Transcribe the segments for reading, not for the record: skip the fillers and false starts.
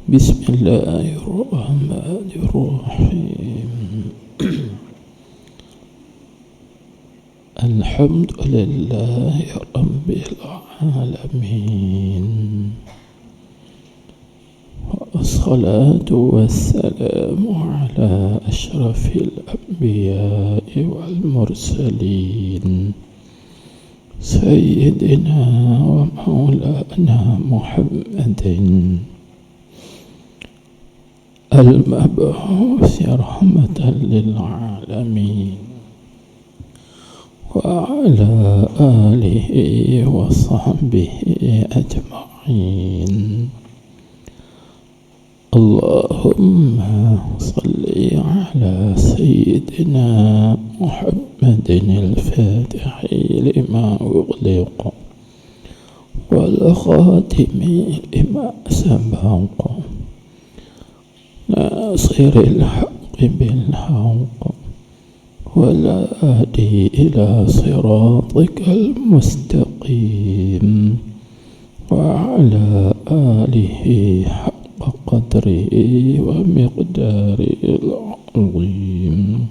Bismillahirrahmanirrahim. Alhamdulillahi Rabbil Alamin. Wassalatu wassalamu ala ashrafil anbiya'i wal mursalin Sayyidina wa maulana Muhammadin al-mab'uuth rahmatan lil alamin wa ala alihi wa sahbihi ajma'in. Allahumma salli ala sayyidina Muhammadin al-fatihi lima ughliqa wal khatimi lima sabaqa nasiril haqqi bil haqq wal hadi ila siratikal mustaqim wa ala alihi haqqa qadrihi wa miqdarihil azim.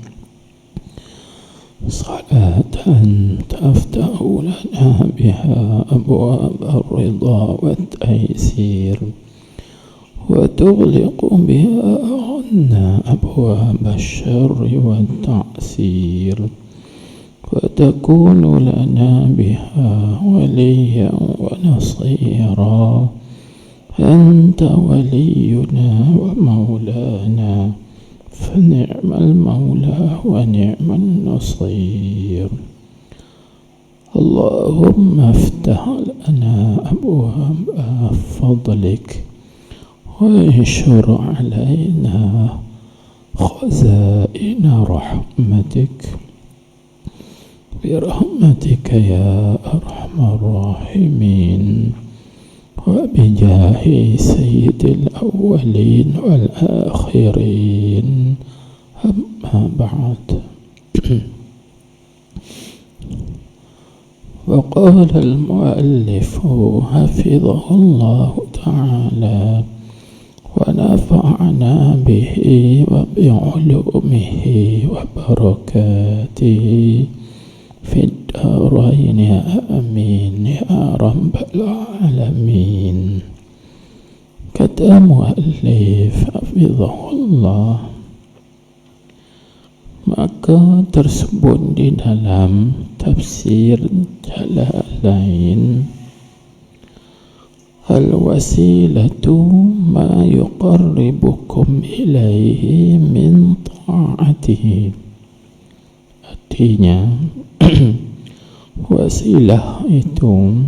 Salatan taftahu lana biha abwab ar-ridha wat taysir وتغلق بها عنا أبواب الشر والتعسير وتكون لنا بها وليا ونصيرا. أنت ولينا ومولانا فنعم المولى ونعم النصير. اللهم افتح لنا أبواب فضلك وانشر علينا خزائن رحمتك برحمتك يا أرحم الراحمين وبجاه سيد الأولين والآخرين. أما بعد. وقال المؤلف حفظه الله تعالى ونفعنا به وبعلومه وبركاته في الدارين آمين يا رب العالمين. Kata muallif hafizahullah, maka tersebut di dalam tafsir Jalalain, al-wasilatu ma yuqarribukum ilaihi min ta'atihi. Artinya wasilah itu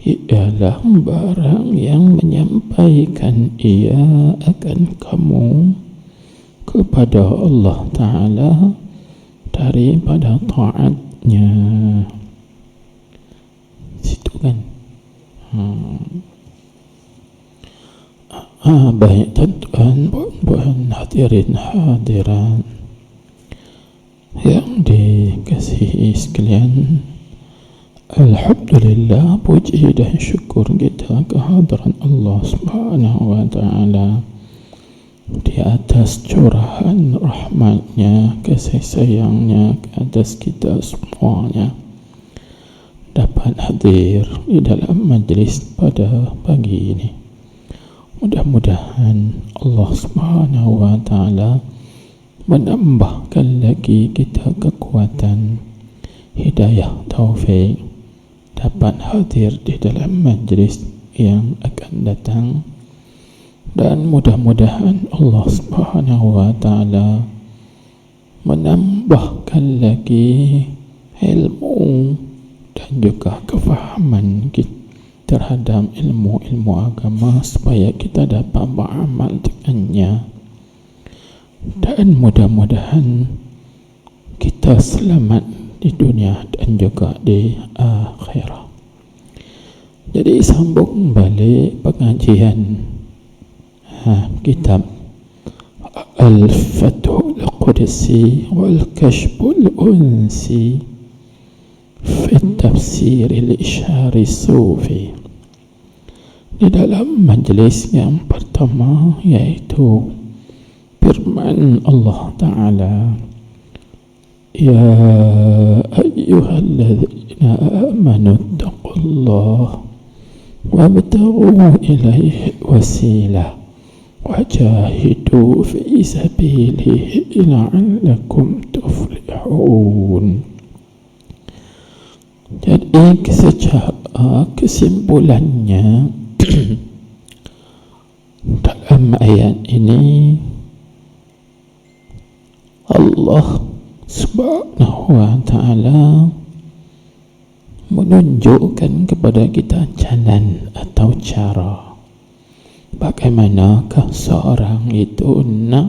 ialah barang yang menyampaikan ia akan kamu kepada Allah Ta'ala daripada ta'atnya. Situ kan. Baik tuan-tuan, puan-puan, hadirin hadirat yang dikasihi sekalian, alhamdulillah, puji dan syukur kita kehadiran Allah Subhanahu wa Ta'ala di atas curahan rahmatnya, kasih sayangnya ke atas kita semuanya, dapat hadir di dalam majlis pada pagi ini. Mudah-mudahan Allah Subhanahu wa Ta'ala menambahkan lagi kita kekuatan, hidayah, taufik, dapat hadir di dalam majlis yang akan datang, dan mudah-mudahan Allah Subhanahu wa Ta'ala menambahkan lagi ilmu dan juga kefahaman kita terhadap ilmu-ilmu agama supaya kita dapat beramal dengannya, dan mudah-mudahan kita selamat di dunia dan juga di akhirat. Jadi sambung balik pengajian kitab Al-Fathul Qudsi wal Kashful Unsi fi Tafsir al-Ishari Sufi. di dalam majlis yang pertama, yaitu firman Allah Ta'ala, Ya ayyuhalladzina amanu taqullah wabtaghu ilaihi wasilah wajahidu fi sabilihi la'allakum tuflihun. Jadi secara kesimpulannya dalam ayat ini Allah Subhanahu wa ta'ala menunjukkan kepada kita jalan atau cara bagaimanakah seorang itu nak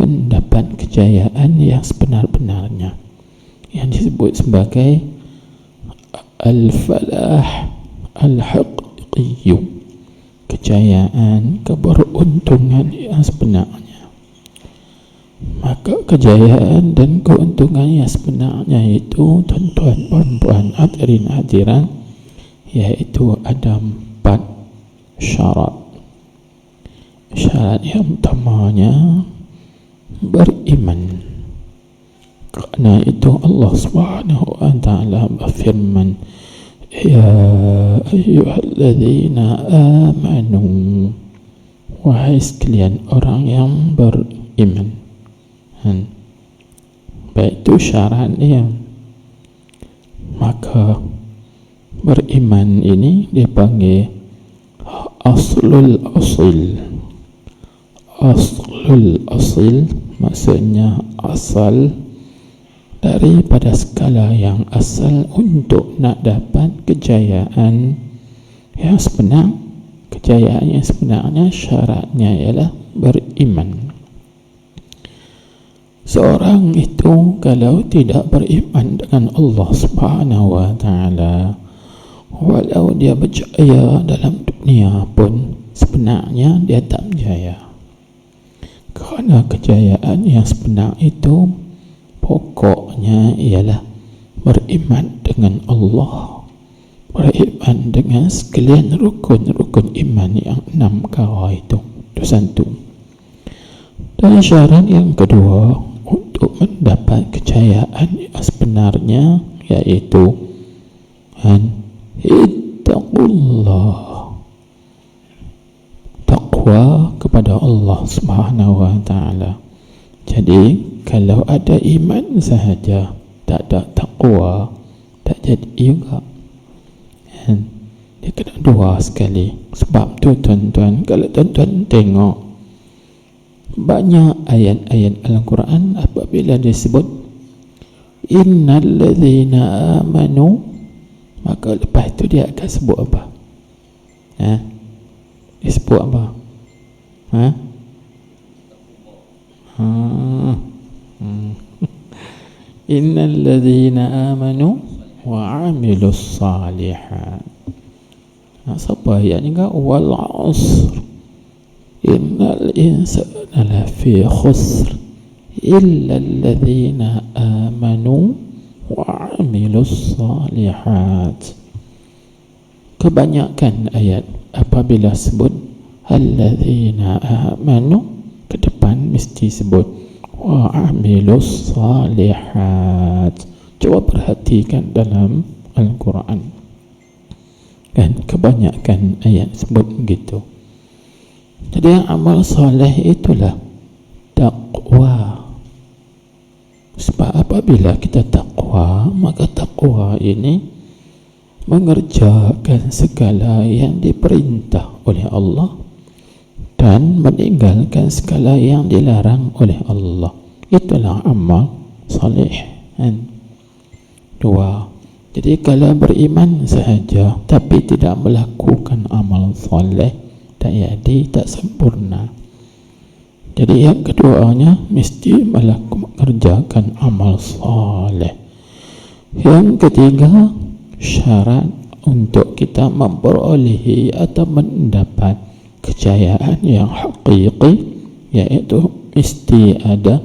mendapat kejayaan yang sebenar-benarnya, yang disebut sebagai al-falah al-haqiqiyyu, kejayaan, keberuntungan yang sebenarnya. Maka kejayaan dan keuntungan yang sebenarnya itu, tuan-tuan puan-puan hadirin hadirat, yaitu ada 4 syarat. Syarat yang pertamanya beriman. Karena itu Allah Subhanahu wa ta'ala berfirman, Ya ayyuhalladzina amanu, wahai sekalian orang yang beriman. Baik, itu syarat dia. Maka beriman ini dipanggil aslul asil. Aslul asil maksudnya asal daripada skala yang asal untuk nak dapat kejayaan yang sebenar. Kejayaan yang sebenarnya syaratnya ialah beriman. Seorang itu kalau tidak beriman dengan Allah Subhanahu wa ta'ala, walau dia berjaya dalam dunia pun sebenarnya dia tak berjaya. Kerana kejayaan yang sebenar itu pokoknya ialah beriman dengan Allah, beriman dengan sekalian rukun-rukun iman yang 6 perkara itu satu. Dan syarat yang kedua untuk mendapat kejayaan yang sebenarnya, yaitu ittaqullah, takwa kepada Allah Subhanahu wa ta'ala. Jadi kalau ada iman sahaja tak ada takwa, tak jadi juga. Dia kena 2 sekali. Sebab tu tuan-tuan, kalau tuan-tuan tengok banyak ayat-ayat Al-Quran apabila disebut innal ladzina amanu, maka lepas itu dia akan sebut apa? Dia sebut apa? Innal ladzina amanu wa amilus salihat. Siapa ayat ni kan? Wal 'asr innal insana lafi khusr illa alladhina amanu wa amilus salihat. Kebanyakan ayat apabila sebut alladhina amanu, ke depan mesti sebut wa amilus salihat. Coba perhatikan dalam Al-Quran, kan kebanyakan ayat sebut begitu. Jadi amal soleh itulah takwa. Sebab apabila kita takwa, maka takwa ini mengerjakan segala yang diperintah oleh Allah dan meninggalkan segala yang dilarang oleh Allah. Itulah amal soleh. 2. Jadi kalau beriman sahaja tapi tidak melakukan amal soleh, tak jadi, tak sempurna. Jadi yang keduanya mesti mengerjakan amal soleh. Yang ketiga, syarat untuk kita memperolehi atau mendapat kejayaan yang hakiki, yaitu mesti ada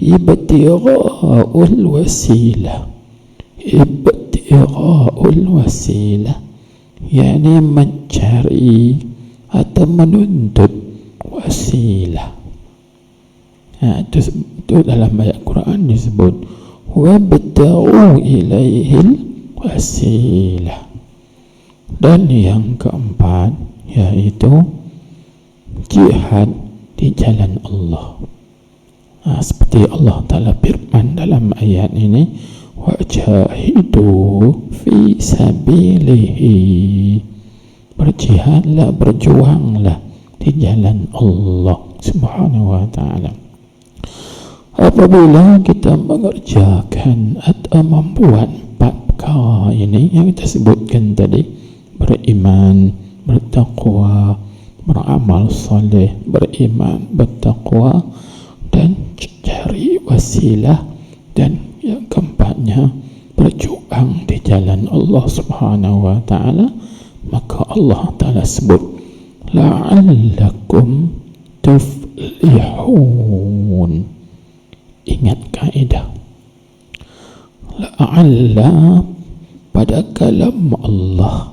ibtigha'ul wasilah. Ibtigha'ul wasilah yakni mencari atau menuntut wasilah. Itu dalam ayat Quran disebut wabtaghu ilaihil wasilah. Dan yang keempat yaitu jihad di jalan Allah. Seperti Allah Ta'ala firman dalam ayat ini, wajahidu fi sabilihi, berjihadlah, berjuanglah di jalan Allah Subhanahu wa Ta'ala. Apabila kita mengerjakan atau membuat 4 perkara ini yang kita sebutkan tadi, beriman, bertakwa, beramal soleh, beriman, bertakwa, dan cari wasilah, dan yang keempatnya berjuang di jalan Allah Subhanahu wa Ta'ala, maka Allah Ta'ala sebut la'allakum tuflihun. Ingat kaedah la'alla pada kalam Allah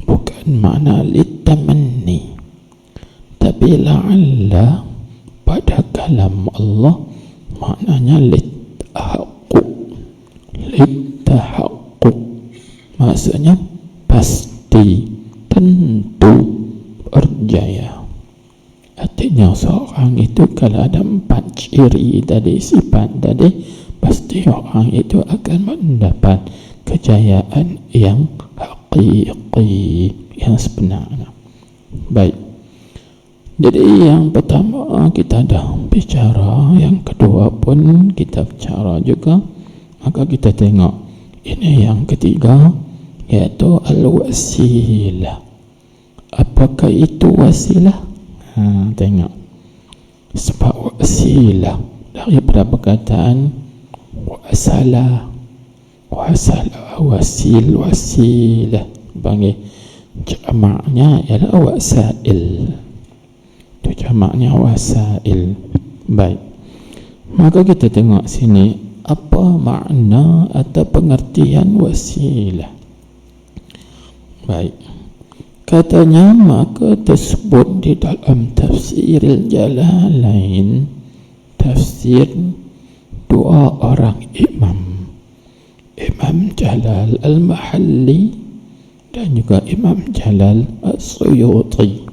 bukan makna litamanni, tapi la'alla pada kalam Allah maknanya litahaqquq, maksudnya pasti, tentu, berjaya. Artinya seorang itu kalau ada 4 ciri tadi, sifat tadi, pasti orang itu akan mendapat kejayaan yang hakiki, yang sebenarnya. Baik, jadi yang pertama kita dah bicara, yang kedua pun kita bicara juga, maka kita tengok ini yang ketiga, yaitu al-wasilah. Apakah itu wasilah? Tengok, sebab wasilah daripada perkataan wasilah, wasilah panggil jamaknya ialah wasail, itu jamaknya wasail. Baik, maka kita tengok sini apa makna atau pengertian wasilah. Baik, katanya maka tersebut di dalam tafsir Jalalain, tafsir 2 orang imam, Imam Jalal Al-Mahalli dan juga Imam Jalal As-Suyuti.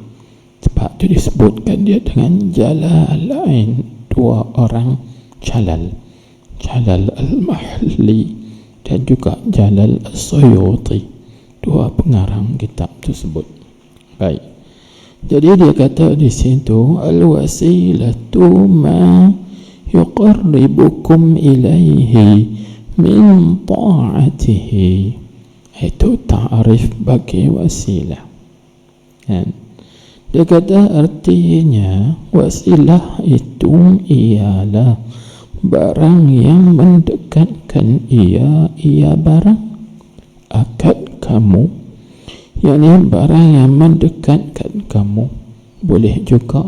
Sebab itu disebutkan dia dengan Jalalain, 2 orang Jalal, Jalal Al-Mahalli dan juga Jalal As-Suyuti, 2 pengarang kitab tersebut. Baik, jadi dia kata di situ al-wasilatu ma yuqarribukum ilaihi min ta'atihi, itu ta'arif bagi wasilah. Dan dia kata artinya wasilah itu ialah barang yang mendekatkan ia barang akad kamu, yakni barang yang mendekatkan kamu. Boleh juga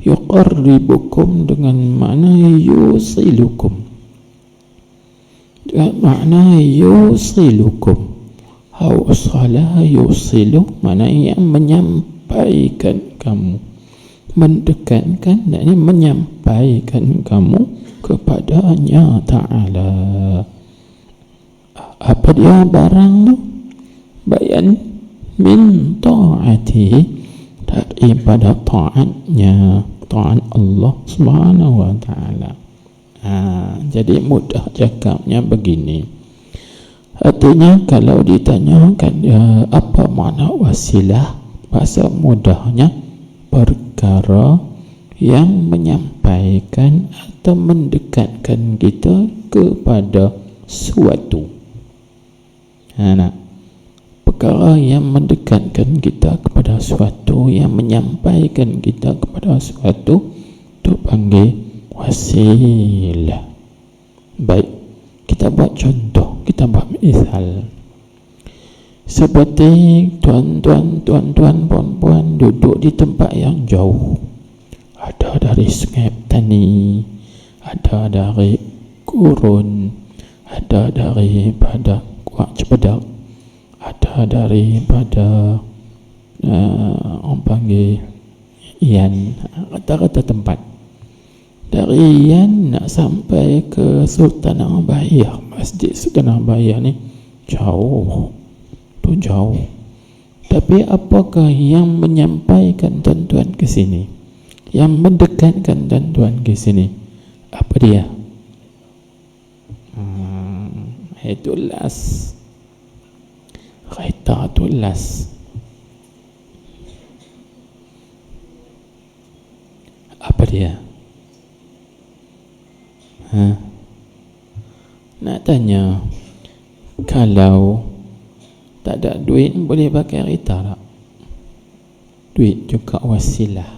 yuqarribukum dengan makna yusilukum, dengan makna yusilukum. Hawsala yusilu, makna yang menyampaikan kamu, mendekatkan, yakni menyampaikan kamu kepadanya Ta'ala. Apa dia barang tu? Bayan min ta'atihi, daripada ta'atnya, ta'at Allah Subhanahu wa Ta'ala. Jadi mudah cakapnya begini. Artinya kalau ditanyakan apa makna wasilah, bahasa mudahnya perkara yang menyampaikan atau mendekatkan kita kepada suatu. Perkara yang mendekatkan kita kepada suatu, yang menyampaikan kita kepada suatu, itu panggil wasilah. Baik, kita buat contoh, kita buat misal. Seperti tuan-tuan, puan-puan duduk di tempat yang jauh. Ada dari Sungai Petani, ada dari gurun, ada daripada Kuak Cepedak, ada daripada orang panggil Iyan, kata-kata tempat dari Iyan nak sampai ke Sultanah Bahiyah, Masjid Sultanah Bahiyah ni jauh, tu jauh. Tapi apakah yang menyampaikan tuan-tuan ke sini, yang mendekatkan tuan-tuan ke sini? Apa dia? Itu las, kereta tu las. Apa dia? Nak tanya, kalau tak ada duit boleh pakai kereta tak? Duit juga wasilah.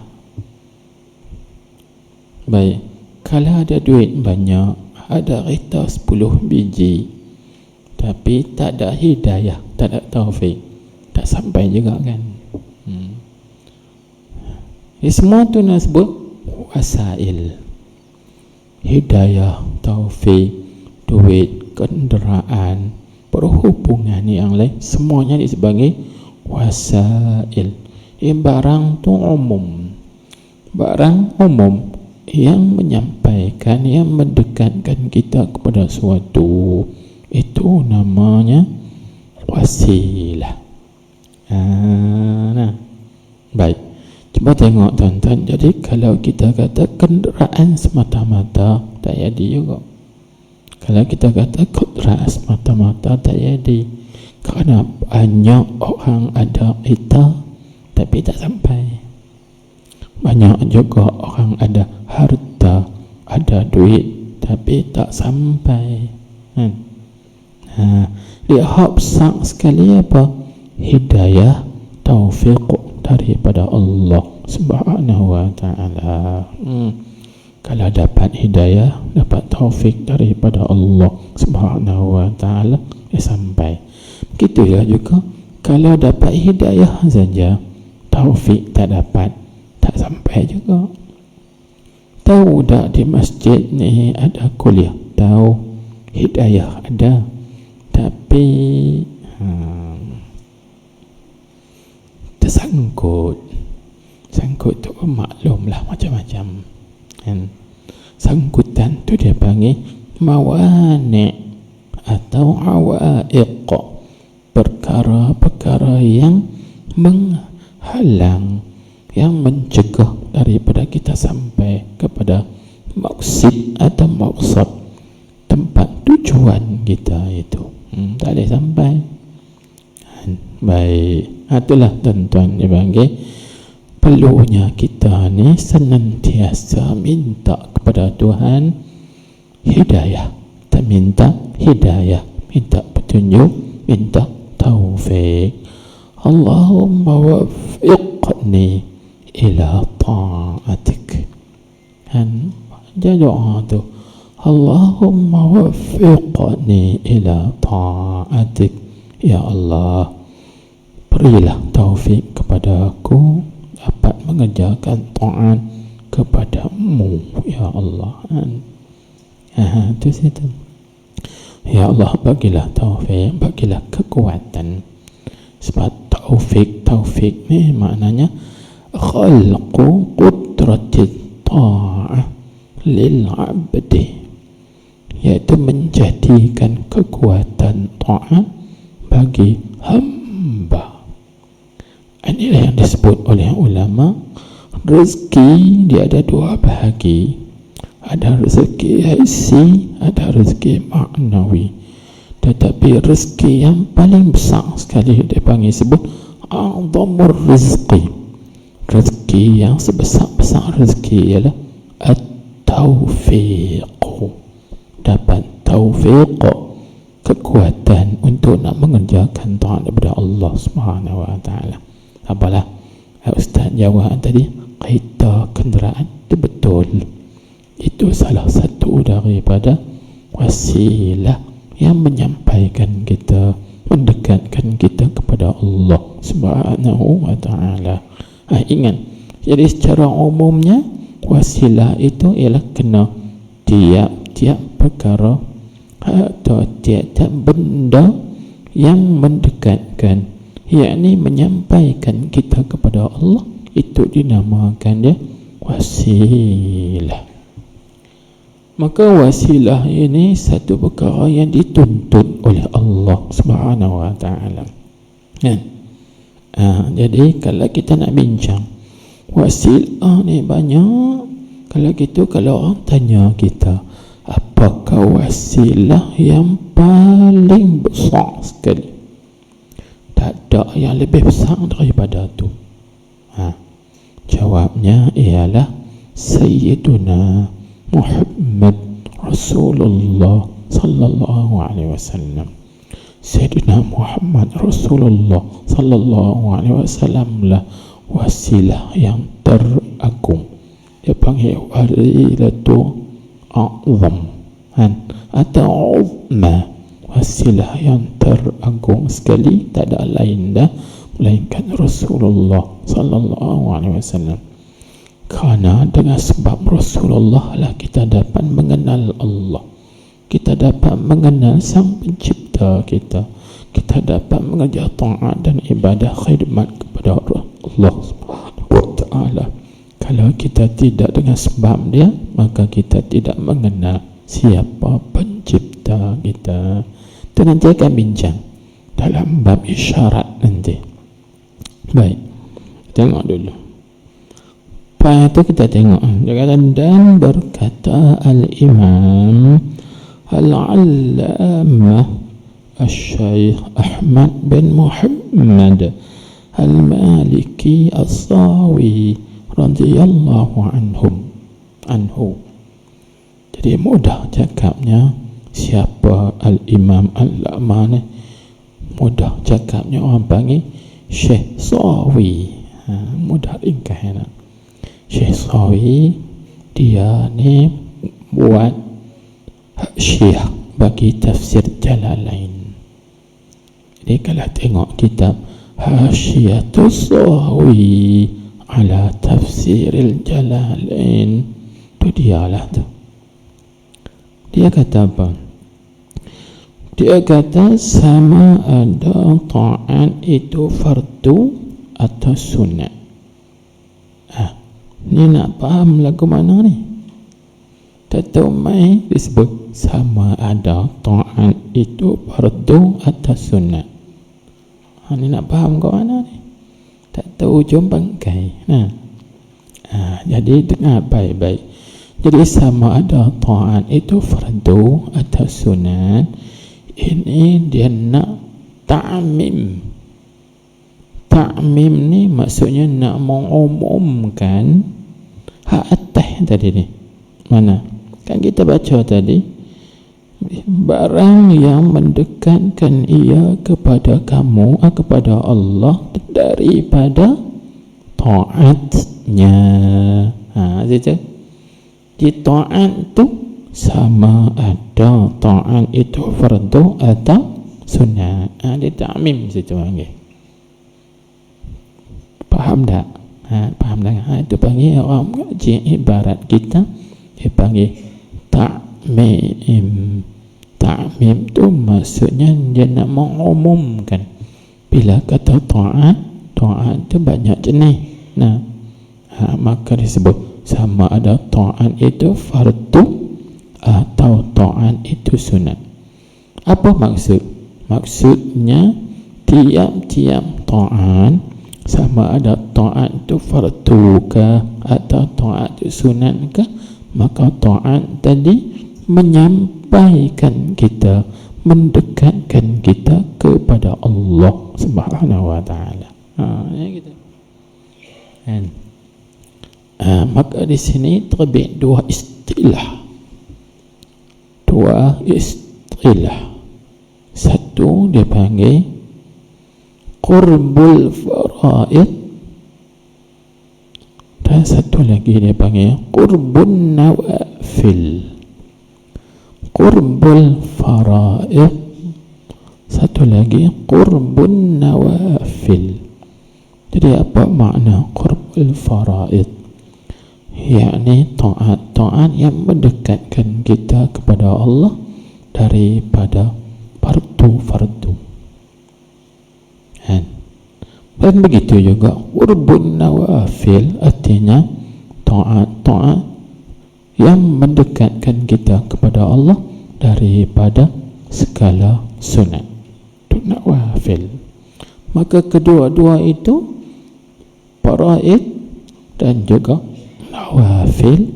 Baik, kalau ada duit banyak, ada kereta 10 biji, tapi tak ada hidayah, tak ada taufik, tak sampai juga kan? Semua tu nak sebut wasail. Hidayah, taufik, duit, kenderaan, perhubungan yang lain, semuanya sebagai wasail. Barang tu umum, barang umum yang menyampaikan, yang mendekatkan kita kepada suatu, itu namanya wasilah. Baik, cuba tengok tuan-tuan. Jadi kalau kita kata kenderaan semata-mata, tak jadi juga. Kalau kita kata kenderaan semata-mata, tak jadi, kerana banyak orang ada kereta tapi tak sampai. Banyak juga orang ada harta, ada duit, tapi tak sampai. Dia hak besar sekali apa? Hidayah, taufik daripada Allah Subhanahu wa ta'ala. Kalau dapat hidayah, dapat taufik daripada Allah Subhanahu wa ta'ala, sampai. Begitulah juga kalau dapat hidayah saja, taufik tak dapat, tak sampai juga. Tahu tak di masjid ni ada kuliah? Tahu, hidayah ada, tapi tersangkut. Sangkut tu maklumlah macam-macam kan. Sangkutan tu dia panggil mawani' atau awaiq, perkara-perkara yang menghalang, yang mencegah daripada kita sampai kepada maksud atau maksud, tempat tujuan kita itu. Tak boleh sampai. Baik, itulah tuan-tuan dipanggil, perlunya kita ni senantiasa minta kepada Tuhan hidayah. Kita minta hidayah, minta petunjuk, minta taufik. Allahumma waffiqni ila ta'atik. Dan dia doa tu, Allahumma waffiqni ila ta'atik. Ya Allah, berilah taufik kepada aku dapat mengerjakan taat kepadamu, ya Allah. Itu situ. Ya Allah, bagilah taufik, bagilah kekuatan. Sebab taufik ni maknanya khalqu qudratit ta'ah lil abdi, iaitu menjadikan kekuatan ta'at bagi hamba. Inilah yang disebut oleh ulama, rezeki dia ada dua bahagi. Ada rezeki hissi, ada rezeki maknawi. Tetapi rezeki yang paling besar sekali dia panggil sebut a'zamur rizqi. Rezeki yang sebesar-besar rezeki ialah at-taufiq. Dapat taufiq, kekuatan untuk nak mengerjakan taat kepada Allah Subhanahu wa ta'ala. Apalah Ustaz jawab tadi, kereta, kenderaan, itu betul. Itu salah satu daripada wasilah yang menyampaikan kita, mendekatkan kita kepada Allah Subhanahu wa ta'ala. Ingat, jadi secara umumnya wasilah itu ialah kena tiap-tiap perkara atau tiap-tiap benda yang mendekatkan, yakni menyampaikan kita kepada Allah, itu dinamakan dia wasilah. Maka wasilah ini satu perkara yang dituntut oleh Allah Subhanahu wa taala. Jadi kalau kita nak bincang wasilah ni banyak. Kalau gitu, kalau orang tanya kita, apakah wasilah yang paling besar sekali? Tak ada yang lebih besar daripada tu. Jawabnya ialah Sayyiduna Muhammad Rasulullah sallallahu alaihi wasallam. Sayyidina Muhammad Rasulullah sallallahu alaihi wasallam lah wasilah yang teragung. Dia panggil wasilatu a'zam atau uzma, wasilah yang teragung sekali, tak ada lain dah melainkan Rasulullah sallallahu alaihi wasallam. Kerana dengan sebab Rasulullah lah kita dapat mengenal Allah, kita dapat mengenal Sang Pencipta kita, kita dapat mengajar taat dan ibadah khidmat kepada Allah Subhanahu wa taala. Kalau kita tidak dengan sebab dia, maka kita tidak mengenal siapa Pencipta kita. Itu nanti akan bincang dalam bab isyarat nanti. Baik, tengok dulu. Lepas itu kita tengok, dia kata, dan berkata Al-Imam Al-Allamah Al-Syaikh Ahmad bin Muhammad Al-Maliki As-Sawi radhiyallahu anhu. Jadi mudah cakapnya, siapa Al-Imam Al-Allamah ni? Mudah cakapnya, orang panggil Syekh Sawi. Mudah ringkas nak. Syekh Sawi dia ni buat syiah bagi tafsir Jalalain. Jadi kalau tengok kitab Hasyiatus Sawi ala Tafsiril Jalalain, tu dialah tu. Dia kata apa? Dia kata sama ada ta'at itu fardu atau sunat. Ni nak faham lagu mana ni? Tak tahu mai disebut sama ada ta'at itu fardu atau sunat. Ni nak faham ke mana ni? Tak tahu ujung bangkai. Jadi dengar baik-baik. Jadi sama ada ta'at itu fardu atau sunat, ini dia nak ta'mim. Ta'mim ni maksudnya nak mengumumkan hak atas tadi ni. Mana? Kan kita baca tadi, barang yang mendekatkan ia kepada kamu, kepada Allah daripada ta'atnya. Itu. Di ta'at tu sama ada ta'at itu fardu atau sunat. Dia ta'mim situ panggil. Faham tak? Faham tak? Itu panggil orang mengaji ibarat kita, dia panggil ta'mim. Ta'mim tu maksudnya dia nak mengumumkan. Bila kata ta'at, ta'at tu banyak jenis. Maka disebut sama ada ta'at itu fardu atau ta'at itu sunat. Apa maksud? Maksudnya tiap-tiap ta'at, sama ada ta'at itu fardu ke atau ta'at itu sunat ke, maka ta'at tadi menyampaikan kita, mendekatkan kita kepada Allah Subhanahu wa taala. Gitu. Maka di sini terbit dua istilah. Satu dia panggil qurbul faraid, dan satu lagi dia panggil qurbun nawafil. Qurbul faraid, satu lagi qurbun nawafil. Jadi apa makna qurbul faraid? Yakni ta'at yang mendekatkan kita kepada Allah daripada fardu-fardu. Dan begitu juga qurbun nawafil, artinya taat yang mendekatkan kita kepada Allah daripada segala sunat, itu nawafil. Maka kedua-dua itu faraid dan juga nawafil,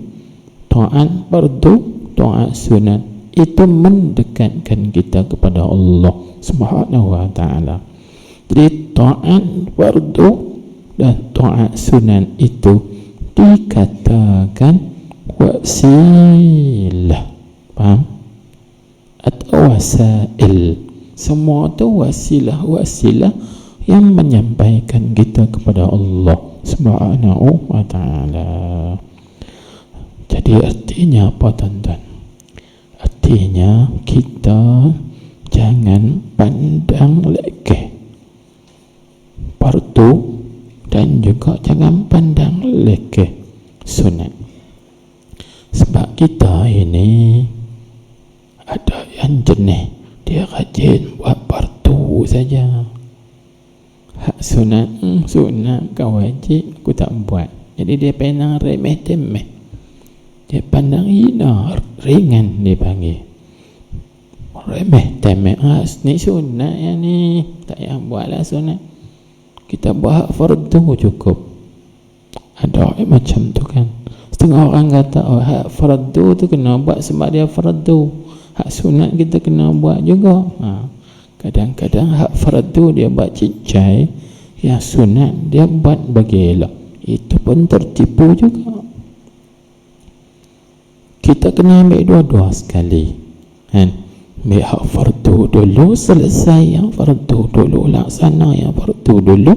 taat fardu, taat sunat, itu mendekatkan kita kepada Allah Subhanahu wa ta'ala. Jadi taat fardu dan taat sunat itu dikatakan wasilah, faham? Atau wasail. Semua itu wasilah yang menyampaikan kita kepada Allah Subhanahu wa ta'ala. Jadi artinya apa, tuan-tuan? Artinya kita jangan pandang lekeh fardu dan juga jangan pandang lekeh sunat. Sebab kita ini ada yang jenis dia rajin buat fardu saja, hak sunat sunat kau wajib aku tak buat. Jadi dia pandang remeh temeh, dia pandang hina, ringan, dia panggil remeh temeh. Ni sunat yang ni, tak payah buatlah sunat, kita buat fardu cukup. Ada macam tu kan. Setengah orang kata hak fardu tu kena buat sebab dia fardu, hak sunat kita kena buat juga. Kadang-kadang hak fardu dia buat cicai, yang sunat dia buat bagi elok, itu pun tertipu juga. Kita kena ambil dua-dua sekali kan. Ambil hak fardu dulu, selesai yang fardu dulu, laksana yang fardu dulu,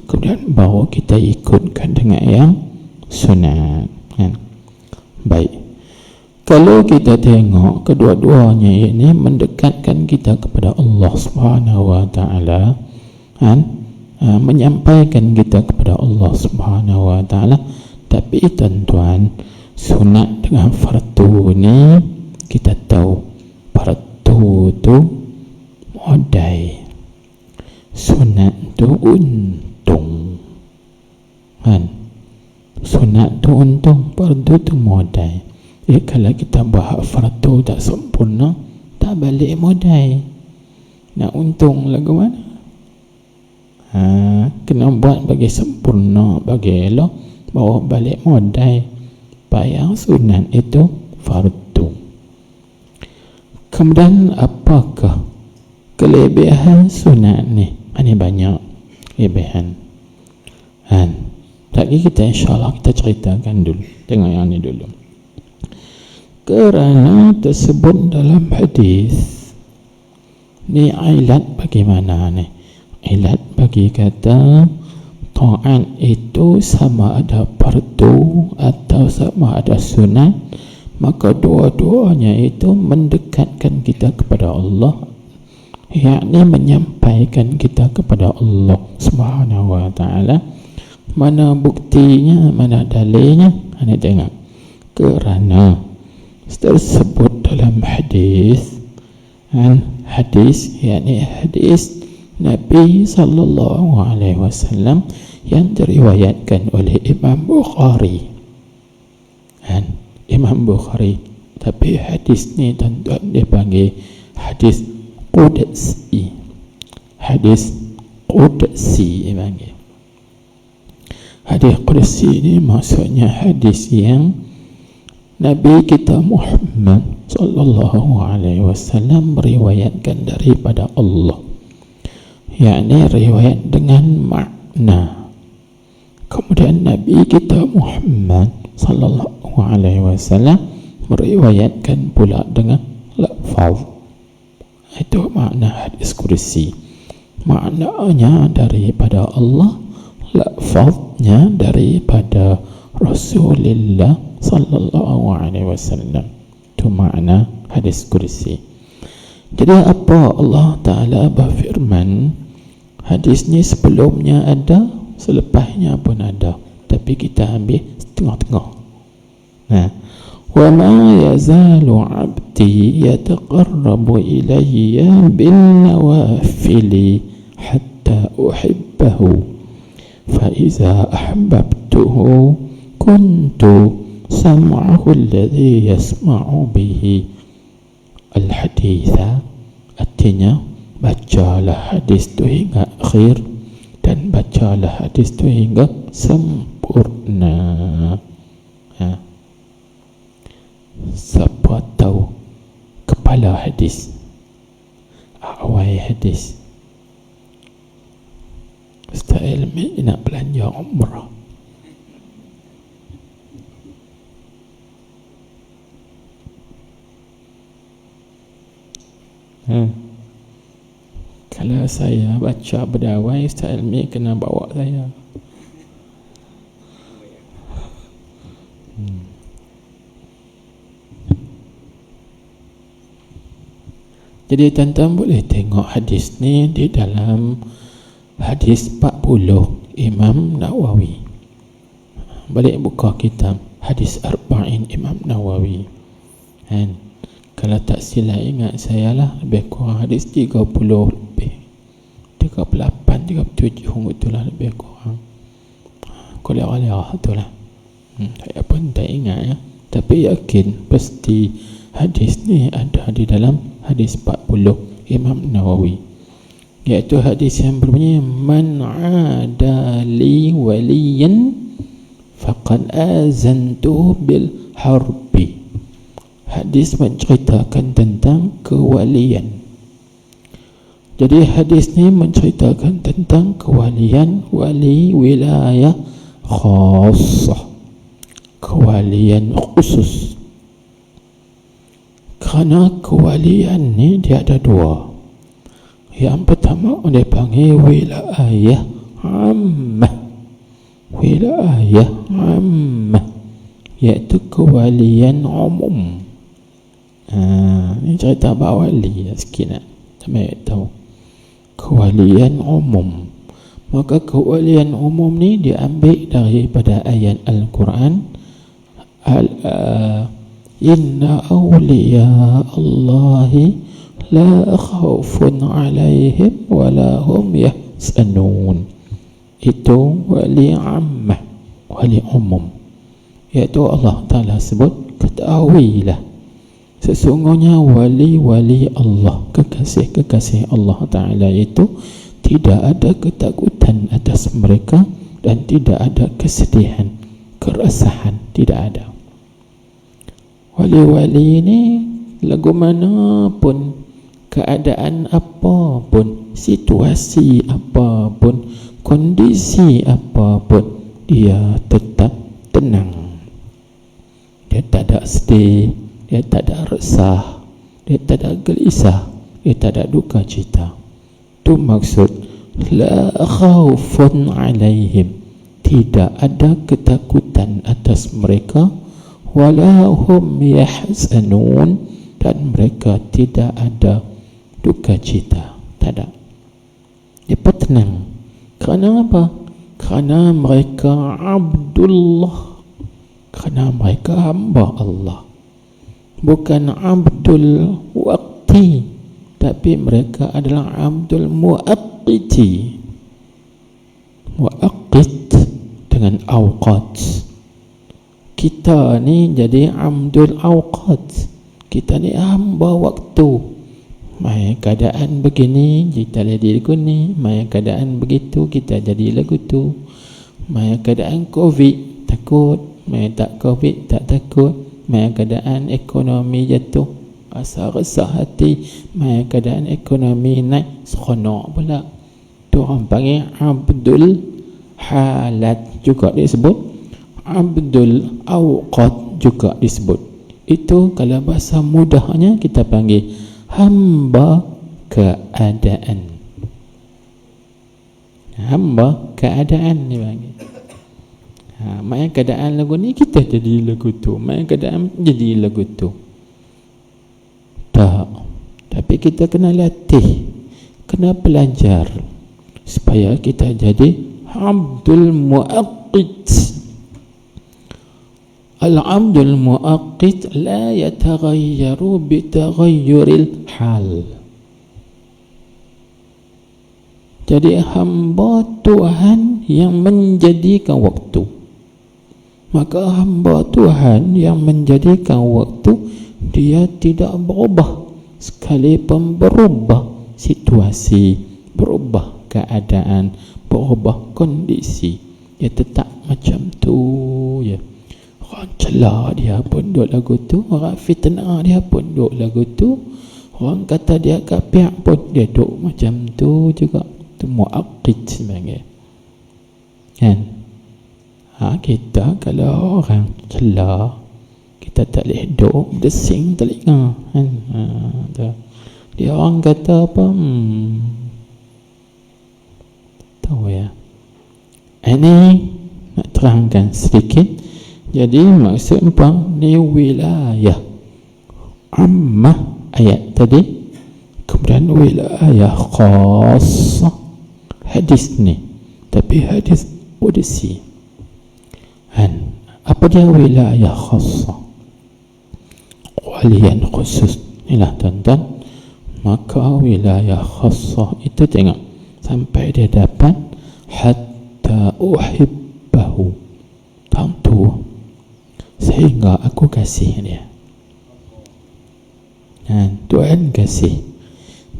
kemudian baru kita ikutkan dengan yang sunat kan. Baik, kalau kita tengok kedua-duanya ini mendekatkan kita kepada Allah Subhanahu wa ta'ala kan, menyampaikan kita kepada Allah Subhanahu wa ta'ala. Tapi tuan-tuan, sunat dengan fardu ni kita tahu, fardu tu modai, sunat tu untung kan. Sunat tu untung, fardu tu modai. Jadi kalau kita buat fardu tak sempurna, tak balik modai, nak untung lagu mana? Kena buat bagi sempurna, bagi elok, bawa balik modai. Bayang sunat itu fardu. Kemudian apakah kelebihan sunat ni? Ini banyak kelebihan kan. Lagi kita insyaAllah kita ceritakan dulu, tengok yang ni dulu. Kerana tersebut dalam hadis ni, ilat bagaimana ni? Ilat bagi kata taat itu sama ada fardu atau sama ada sunat, maka dua-duanya itu mendekatkan kita kepada Allah, yakni menyampaikan kita kepada Allah Subhanahu wa ta'ala. Mana buktinya, mana dalilnya? Anda tengok. Kerana tersebut dalam hadis hadis yakni hadis Nabi sallallahu alaihi wasallam yang diriwayatkan oleh Imam Bukhari Imam Bukhari. Tapi hadis ni tuan-tuan dia panggil hadis qudsi, hadis qudsi dia panggil. Hadis qudsi ni maksudnya hadis yang Nabi kita Muhammad sallallahu alaihi wasallam meriwayatkan daripada Allah, yakni riwayat dengan makna. Kemudian Nabi kita Muhammad sallallahu alaihi wasallam meriwayatkan pula dengan lafaz. Itu makna hadis qudsi. Maknanya daripada Allah, lafaznya daripada Rasulullah sallallahu alaihi wasallam. Itu makna hadis qudsi. Jadi apa Allah Ta'ala berfirman, hadis ni sebelumnya ada, selepasnya pun ada, tapi kita ambil tengah-tengah. Wa ma yazalu 'abdi yataqarrabu ilayya bin nawafili hatta uhibbahu فإذا أحببته كنت سمعه الذي يسمع به الحديث. Artinya, bacalah hadis itu hingga akhir dan bacalah hadis itu hingga sempurna. Siapa tahu kepala hadis, awal hadis, Ustaz Ilmi nak belanja umrah, kalau saya baca berdawai, Ustaz Ilmi kena bawa saya. Jadi tuan-tuan boleh tengok hadis ni di dalam hadis 40 Imam Nawawi. Balik buka kitab Hadis Arba'in Imam Nawawi. Kalau tak silap ingat saya lah, lebih kurang hadis 30 lebih, 38, 37 itulah lebih kurang. Kuliah-kuliah itulah. Saya pun tak ingat ya, tapi yakin pasti hadis ni ada di dalam hadis 40 Imam Nawawi, iaitu hadis yang berbunyi man adali waliyan faqad azantu bil harbi. Hadis menceritakan tentang kewalian. Jadi hadis ni menceritakan tentang kewalian, wali wilayah khassah, kewalian khusus. Kerana kewalian ni dia ada dua. Yang pertama dia panggil wilayah ammah. Wilayah ammah iaitu kewalian umum. Ini cerita Pak Wali sikit nak sampai tahu. Kewalian umum. Maka kewalian umum ni diambil daripada ayat Al-Quran. Inna awliya Allahi la khawfun alaihim wa la hum yahzanun. Itu wali ammah, wali umum, iaitu Allah Ta'ala sebut, ketahuilah sesungguhnya wali-wali Allah, kekasih-kekasih Allah Ta'ala itu tidak ada ketakutan atas mereka dan tidak ada kesedihan, keresahan, tidak ada. Wali-wali ini lagu mana pun, keadaan apa pun, situasi apa pun, kondisi apa pun, dia tetap tenang. Dia tak ada sedih, dia tak ada resah, dia tak ada gelisah, dia tak ada duka cita. Itu maksud la khawfun alaihim, tidak ada ketakutan atas mereka, wala hum yahzanun, dan mereka tidak ada duka cita, tak ada. Dia tenang. Kerana apa? Kerana mereka Abdullah, kerana mereka hamba Allah, bukan Abdul Waqti, tapi mereka adalah Abdul Muaqqiti. Muaqqit dengan awqat. Kita ni jadi Abdul Awqat. Kita ni hamba waktu. Mai keadaan begini, kita jadi lagu ni. Mai keadaan begitu, kita jadi lagu tu. Mai keadaan Covid, takut. Mai tak Covid, tak takut. Mai keadaan ekonomi jatuh, rasa resah hati. Mai keadaan ekonomi naik, seronok pula. Tu orang panggil Abdul Halat juga disebut. Abdul Awqat juga disebut. Itu kalau bahasa mudahnya kita panggil hamba keadaan. Hamba keadaan dipanggil. Maknanya keadaan lagu ni kita jadi lagu tu, maknanya keadaan jadi lagu tu. Tak. Tapi kita kena latih, kena belajar supaya kita jadi Abdul Muaqqit. Al-Abdul Muaqqit la yataghayyaru bitaghayyuril hal. Jadi hamba Tuhan Tuhan yang menjadikan waktu. Maka hamba Tuhan yang menjadikan waktu, dia tidak berubah sekalipun berubah situasi, berubah keadaan, berubah kondisi, dia tetap macam tu ya. Orang celah dia pun duk lagu tu, orang fitnah dia pun duk lagu tu, orang kata dia kafir pun dia duk macam tu juga. Tu mu'aqid sebenarnya kan. Kita kalau orang celah, kita tak boleh duk desing telinga kan. Dia orang kata apa, tahu ya. Ini nak terangkan sedikit. Jadi maksud empang ni wilayah ammah ayat tadi, kemudian wilayah khassah hadis ni, tapi hadis qudsi kan. Apa dia wilayah khassah, walian khusus inilah tuan-tuan. Maka wilayah khassah itu tengok sampai dia dapat hatta uhibbahu, tentu sehingga aku kasih dia kan. Tuhan kasih.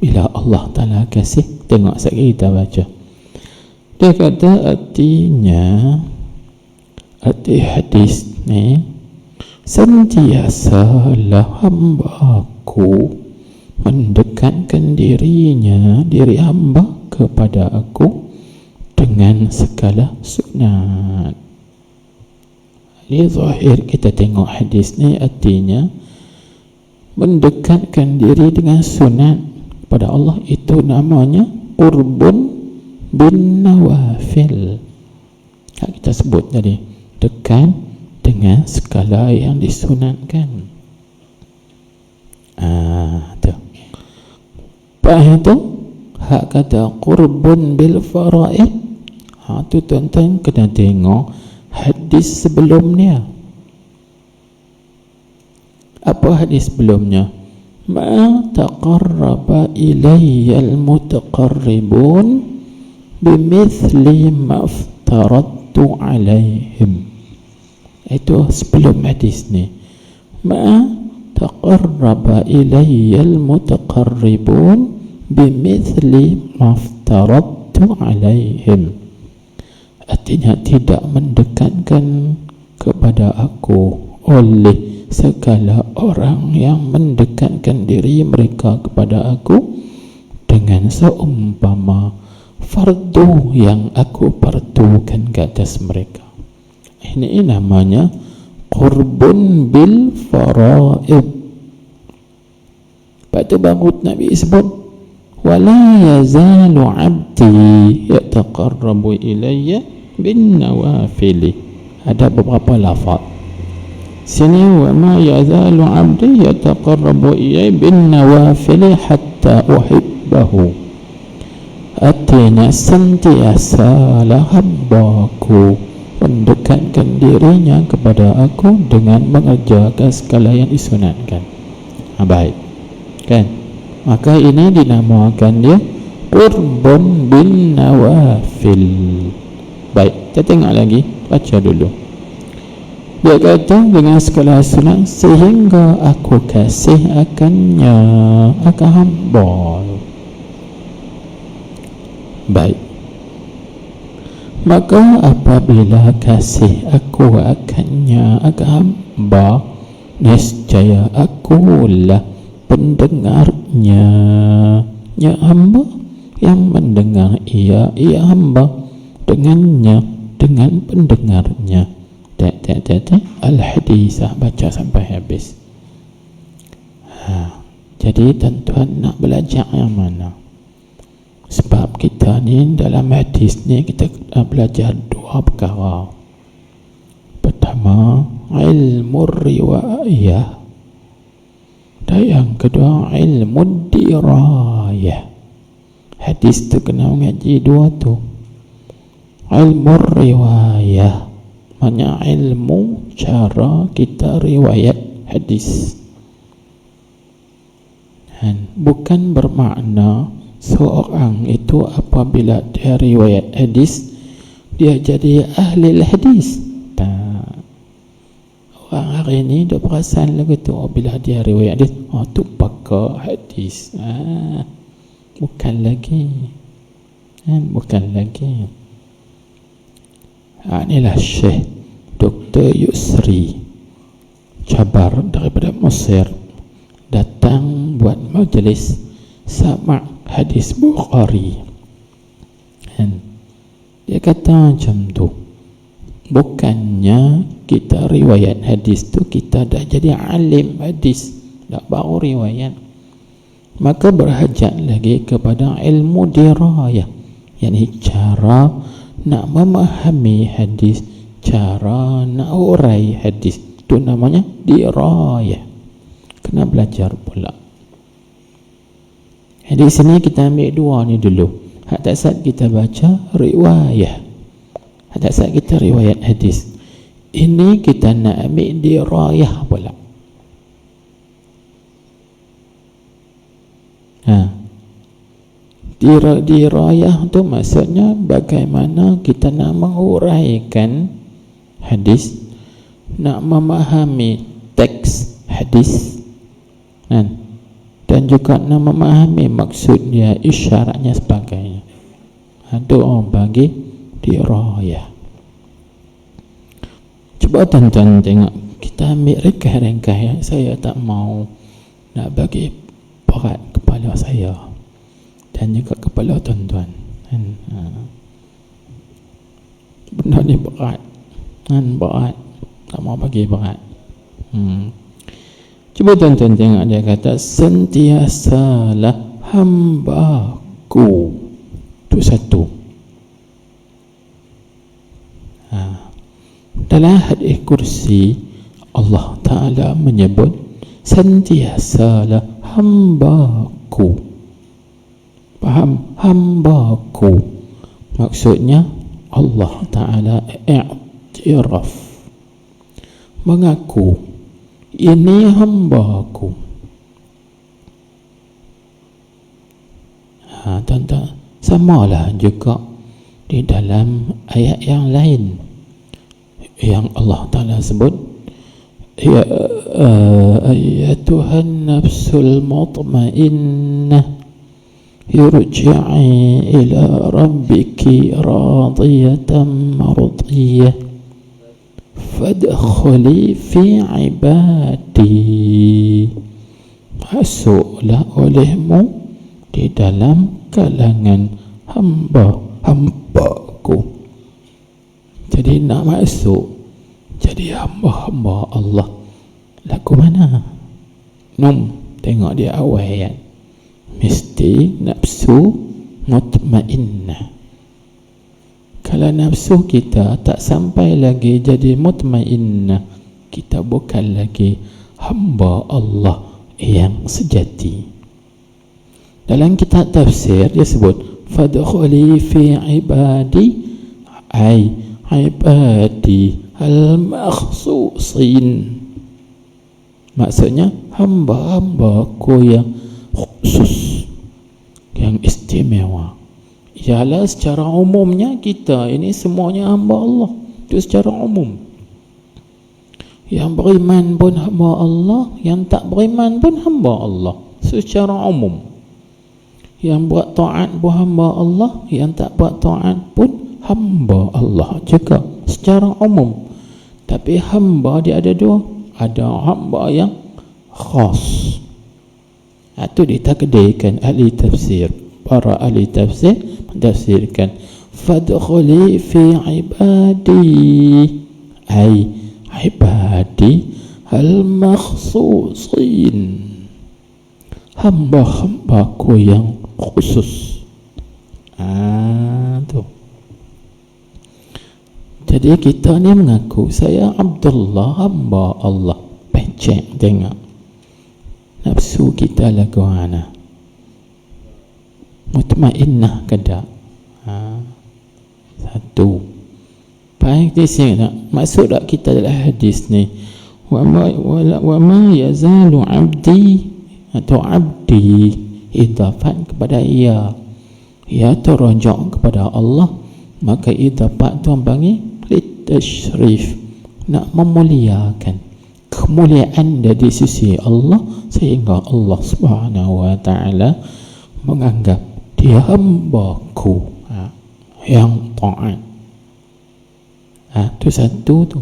Bila Allah Ta'ala kasih, tengok sekali kita baca, dia kata artinya, arti hadis ni, sentiasalah hamba aku mendekatkan dirinya, diri hamba kepada aku dengan segala sunat. Ini zahir kita tengok hadis ni, artinya mendekatkan diri dengan sunat kepada Allah, itu namanya qurbun bin nawafil. Kita sebut tadi, dekat dengan segala yang disunatkan. Tu. Lepas itu hak kata qurbun bil faraid, tu tuan-tuan kena tengok hadis sebelumnya. Apa hadis sebelumnya? Ma taqarraba ilayyal mutaqarribun bimithli ma aftaradtu alaihim. Itu sebelum hadis ni. Ma taqarraba ilayyal mutaqarribun bimithli ma aftaradtu alaihim. Artinya tidak mendekatkan kepada aku oleh segala orang yang mendekatkan diri mereka kepada aku dengan seumpama fardu yang aku fardukan ke atas mereka. Ini namanya qurbun bil faraid. Lepas tu baru Nabi sebut, wala yazalu abdi yataqarrabu ilayya bin nawafili. Ada beberapa lafaz sini, wa ma yazalu abdi yataqarrabu ilayya bin nawafili hatta uhibbahu. Artinya sentiasalah hambaku mendekatkan dirinya kepada aku dengan mengerjakan segala yang disunatkan. Baik kan? Maka ini dinamakan dia qurbun bin nawafil. Baik, kita tengok lagi, baca dulu. Dia kata dengan segala sunat sehingga aku kasih akannya, akan hamba. Baik, maka apabila kasih aku akannya, akan hamba, niscaya akulah pendengarnya, ya hamba yang mendengar ia hamba dengannya, dengan pendengarnya. Al-Hadisah, baca sampai habis. Jadi tuan-tuan nak belajar yang mana? Sebab kita ni dalam hadis ni kita belajar dua perkara. Pertama, ilmu riwayah, dan yang kedua ilmu dirayah. Hadis tu kena mengaji dua tu. Ilmu riwayah, maknanya ilmu cara kita riwayat hadis. Dan bukan bermakna seorang itu apabila dia riwayat hadis, dia jadi ahli hadis? Tak. Orang hari ni dia perasan lagu tu, bila dia riwayat hadis, tu pakar hadis. Bukan lagi. Bukan lagi. Inilah Syekh Dr. Yusri Jabar daripada Mesir, datang buat majlis sama' hadis Bukhari. Dia kata macam tu, bukannya kita riwayat hadis tu kita dah jadi alim hadis, dah baru riwayat. Maka berhajat lagi kepada ilmu dirayah, yakni cara nak memahami hadis, cara nak urai hadis, itu namanya dirayah. Kena belajar pula. Di sini kita ambil dua ni dulu. Hatta saat kita baca riwayah, hatta saat kita riwayat hadis, ini kita nak ambil dirayah pula. Dirayah tu maksudnya bagaimana kita nak menguraikan hadis, nak memahami teks hadis, dan juga nak memahami maksud dia, isyaratnya, sebagainya. Itu orang bagi dirayah. Cuba tuan-tuan tengok, kita ambil ringkas-ringkas yang saya tak mau nak bagi berat kepala saya dan juga kepala tuan-tuan. Benda ni berat, berat, tak mau bagi berat. Cuba tuan-tuan tengok, dia kata sentiasalah hambaku, itu satu. Dalam hadis kursi Allah Ta'ala menyebut sentiasalah hambaku. Faham? Hambaku maksudnya Allah Ta'ala i'tiraf, mengaku ini hambaku. Tuan-tuan, samalah juga di dalam ayat yang lain yang Allah Ta'ala sebut, ya ayyatuhan nafsul mutmainnah irji'i ila rabbiki radiyatan mardiyah fadkhuli fi ibadi, masuklah olehmu di dalam kalangan hamba-hambaku. Jadi nak masuk jadi hamba-hamba Allah, lagu mana? Tengok dia awal ayat, mesti nafsu mutmainnah. Kalau nafsu kita tak sampai lagi jadi mutmainnah, kita bukan lagi hamba Allah yang sejati. Dalam kitab tafsir dia sebut fadkhuli fi ibadi, ay ibadi al-makhsusin, maksudnya hamba-hambaku yang khusus, yang istimewa. Ialah secara umumnya kita ini semuanya hamba Allah, itu secara umum. Yang beriman pun hamba Allah, yang tak beriman pun hamba Allah, secara umum. Yang buat taat pun hamba Allah, yang tak buat taat pun hamba Allah juga, secara umum. Tapi hamba dia ada dua, ada hamba yang khas. Itu ditakdirkan ahli tafsir, para ahli tafsir mentafsirkan fadkhuli fi ibadi, ay ibadi al-makhsusin, hamba-hambaku yang khusus. Tu. Jadi kita ni mengaku saya Abdullah, hamba Allah. Pecek tengok nafsu kita lagu mana, mutmainnah kada. Satu. Baik di sini maksud tak kita dalam hadis ni, wa ma yazalu abdi, atau abdi idafat kepada ia terujuk kepada Allah, Maka idafah tu orang panggil litashrif, nak memuliakan, kemuliaan dari sisi Allah, sehingga Allah Subhanahu wa ta'ala menganggap dia hambaku yang taat. Tu satu tu.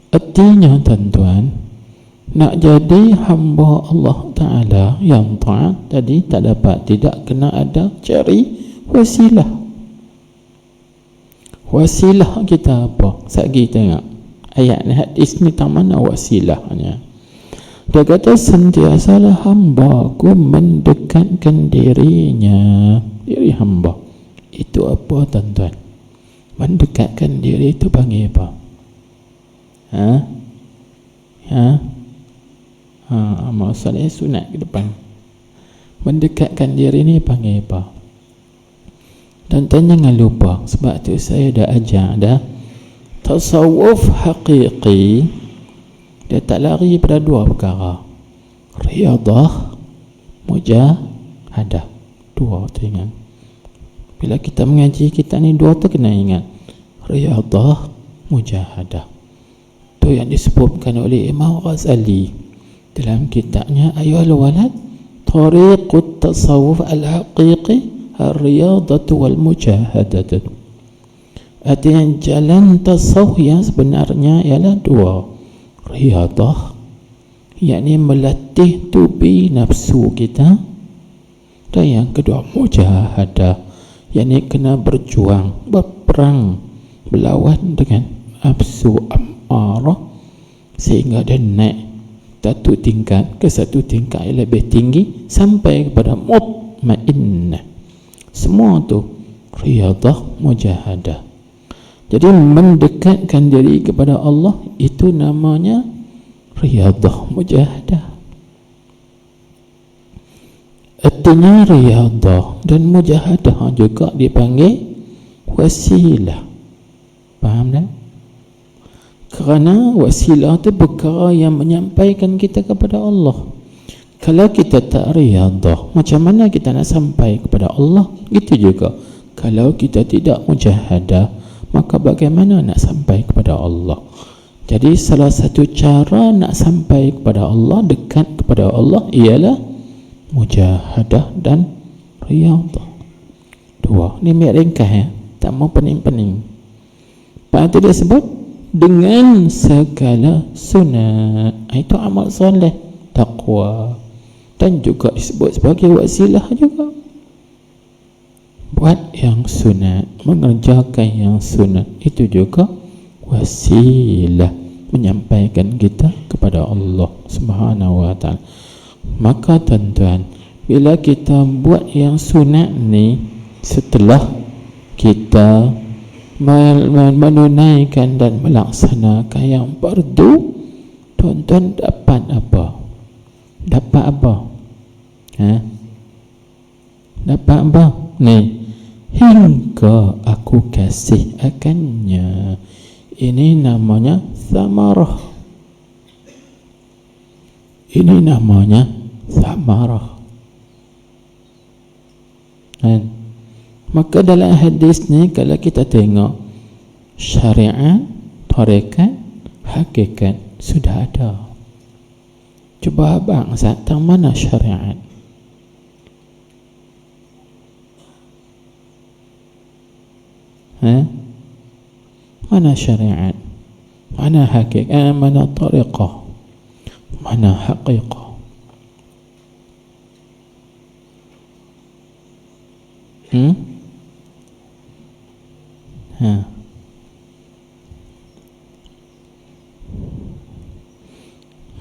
Artinya tuan-tuan, nak jadi hamba Allah Ta'ala yang taat tadi tak dapat, tidak kena ada cari wasilah. Wasilah kita apa? Sagi tengok ayat ni, hadis ni tak mana wasilahnya. Dia kata sentiasalah hamba ku mendekatkan dirinya, diri hamba. Itu apa tuan-tuan? Mendekatkan diri itu panggil apa? Amal soleh sunat ke depan. Mendekatkan diri ni panggil apa? Dan jangan lupa, sebab tu saya dah ajar dah, tasawuf haqiqi dia tak lari pada dua perkara, riyadah, mujahadah. Dua tu ingat. Bila kita mengaji kita ni, dua tu kena ingat, riyadah, mujahadah. Tu yang disebutkan oleh Imam Ghazali dalam kitabnya Ayyuhal Walad Tariqut Tasawuf Al-Haqiqi Ar-Riyadatu Wal-Mujahadah. Artinya jalan tasawuf yang sebenarnya ialah dua, riyadah, yakni melatih tubi nafsu kita, dan yang kedua mujahadah, yakni kena berjuang, berperang, berlawan dengan nafsu amarah, sehingga dia naik satu tingkat ke satu tingkat yang lebih tinggi sampai kepada mutmainnah. Semua tu riyadah, mujahadah. Jadi mendekatkan diri kepada Allah itu namanya riyadah, mujahadah. Artinya riyadah dan mujahadah juga dipanggil wasilah. Faham tak? Kerana wasilah itu perkara yang menyampaikan kita kepada Allah. Kalau kita tak riyadah, macam mana kita nak sampai kepada Allah? Gitu juga kalau kita tidak mujahadah, maka bagaimana nak sampai kepada Allah? Jadi salah satu cara nak sampai kepada Allah, dekat kepada Allah, ialah mujahadah dan riyadah. Dua ni biar ringkas ya, tak mau pening-pening. Lepas tu dia sebut dengan segala sunat. Itu amal soleh, taqwa, dan juga disebut sebagai wasilah juga. Buat yang sunat, mengerjakan yang sunat, itu juga wasilah menyampaikan kita kepada Allah Subhanahu wa ta'ala. Maka tuan-tuan, bila kita buat yang sunat ni, setelah kita menunaikan dan melaksanakan yang fardu, tuan-tuan dapat apa? Dapat apa? Dapat apa? Ni, hingga aku kasih akannya. Ini namanya samarah. Ini namanya samarah. Maka dalam hadis ni, kalau kita tengok syariat, tarekat, hakikat sudah ada. Cuba abang tang mana syariat? Mana syariat? Mana hakikat? Mana tariqah? Mana haqiqah?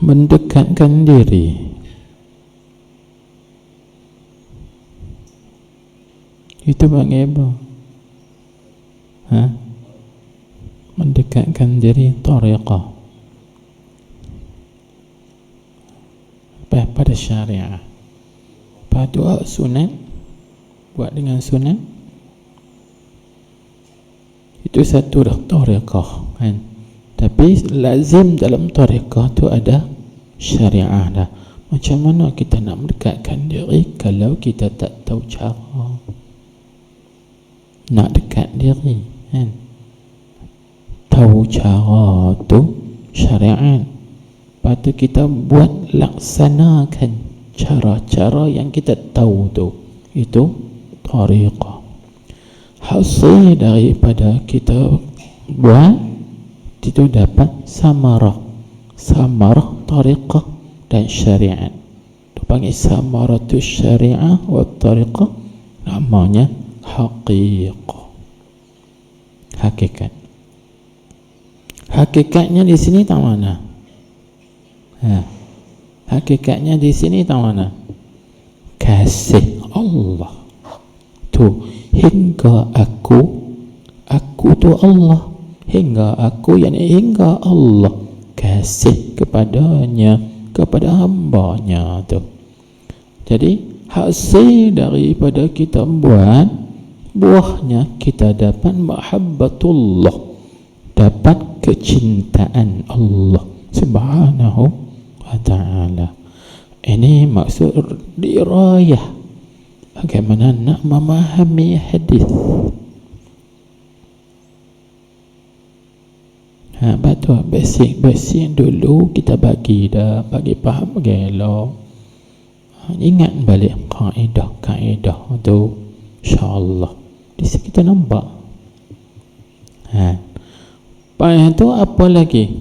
Mendekatkan diri, itu panggil apa? Mendekatkan diri, tariqah pada syariah. Pada sunat, buat dengan sunat, itu satu dah tariqah kan. Tapi lazim dalam tariqah tu ada syariah dah. Macam mana kita nak mendekatkan diri kalau kita tak tahu cara? nak dekat diri kan. Tahu cara tu syariat, lepas tu kita buat laksanakan cara-cara yang kita tahu tu, itu tariqah. Hasil daripada kita buat itu dapat samarah tariqah dan syariat. Itu panggil samaratus syariah wa tariqah, namanya haqiqah, hakikat. Hakikatnya di sini tak mana? Hakikatnya di sini tak mana? Kasih Allah. Tu hingga aku tu Allah. Hingga aku, yakni hingga Allah kasih kepadanya, kepada hambanya tu. Jadi hasil daripada kita buat, buahnya kita dapat mahabbatullah, dapat kecintaan Allah Subhanahu wa ta'ala. Ini maksud dirayah, bagaimana nak memahami hadis. Betul, basic dulu kita bagi dah, bagi faham gelo. Ingat balik kaedah tu, insya-Allah. Di sini kita nampak. Lepas tu apa lagi?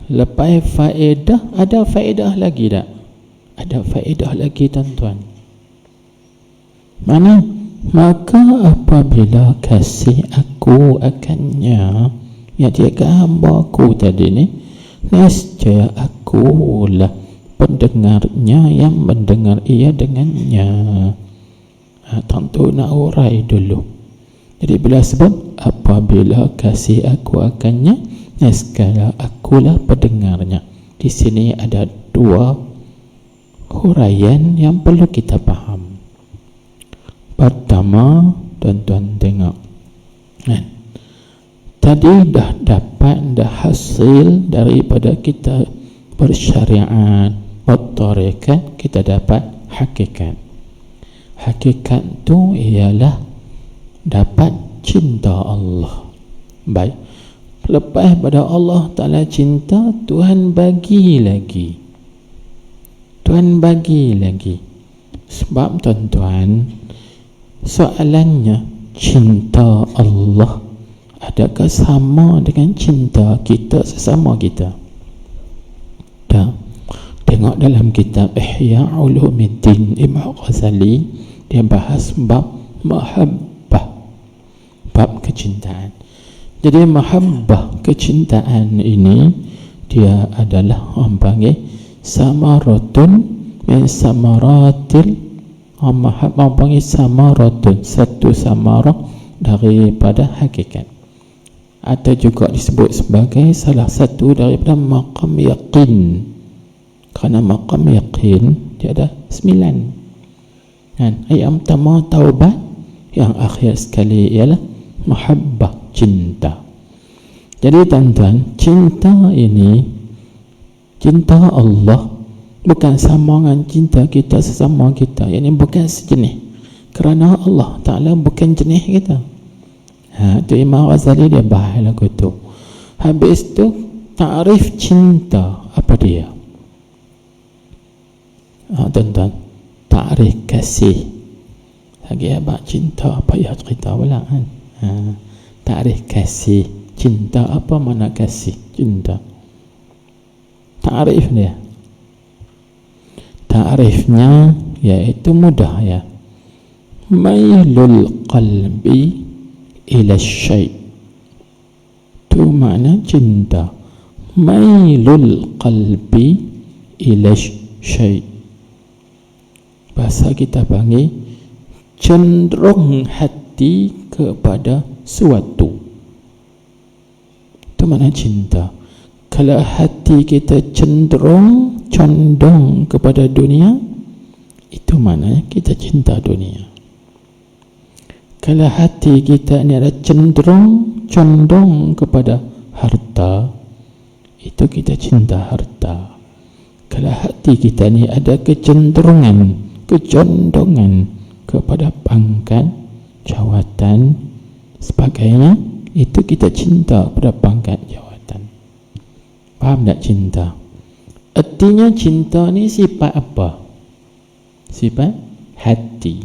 Lepas faedah, ada faedah lagi tak? Ada faedah lagi tuan-tuan. Mana? Maka apabila kasih aku akannya, ya dia ke hamba aku tadi ni, nescaya akulah pendengarnya yang mendengar ia dengannya. Tentu nak urai dulu. Jadi bila sebut apabila kasih aku akannya, nescaya akulah pendengarnya. Di sini ada dua huraian yang perlu kita faham. Pertama, tuan-tuan tengok. Tadi dah dapat hasil daripada kita bersyariat, bertarikat, kita dapat hakikat. Hakikat tu ialah dapat cinta Allah. Baik, lepas pada Allah Ta'ala cinta, Tuhan bagi lagi. Tuhan bagi lagi. Sebab tuan-tuan, soalannya, cinta Allah adakah sama dengan cinta kita sesama kita? Tak. Tengok dalam kitab Ihya Ulumuddin Imam Ghazali, dia bahas bab mahabbah, bab kecintaan. Jadi mahabbah, kecintaan ini, dia adalah orang panggil samaratun min samaratil mahabbah, orang panggil samaratun, satu samarah daripada hakikat, atau juga disebut sebagai salah satu daripada maqam yaqin. Kerana maqam yaqin dia ada 9. Yang pertama taubat, yang akhir sekali ialah mahabbah, cinta. Jadi tuan-tuan, cinta ini, cinta Allah bukan sama dengan cinta kita sesama kita. Ini bukan sejenis, kerana Allah Ta'ala bukan jenis kita. Itu Imam Ghazali dia bahas lagu tu. Habis tu takrif cinta apa dia? Tuan-tuan, takrif kasih. Lagi abang cinta apa ya cerita pula kan? Takrif kasih, cinta apa mana kasih? Cinta. Takrif dia. Takrifnya iaitu mudah ya. Mailul qalbi ila syai', tu makna cinta. Mailul qalbi ila syai', bahasa kita panggil cenderung hati kepada suatu. Tu makna cinta. Kalau hati kita cenderung, condong kepada dunia, itu maknanya kita cinta dunia. Kalau hati kita ni ada cenderung, condong kepada harta, itu kita cinta harta. Kalau hati kita ni ada kecondongan kepada pangkat, jawatan, sebagainya, itu kita cinta pada pangkat jawatan. Faham tak cinta? Artinya cinta ni sifat apa? Sifat hati.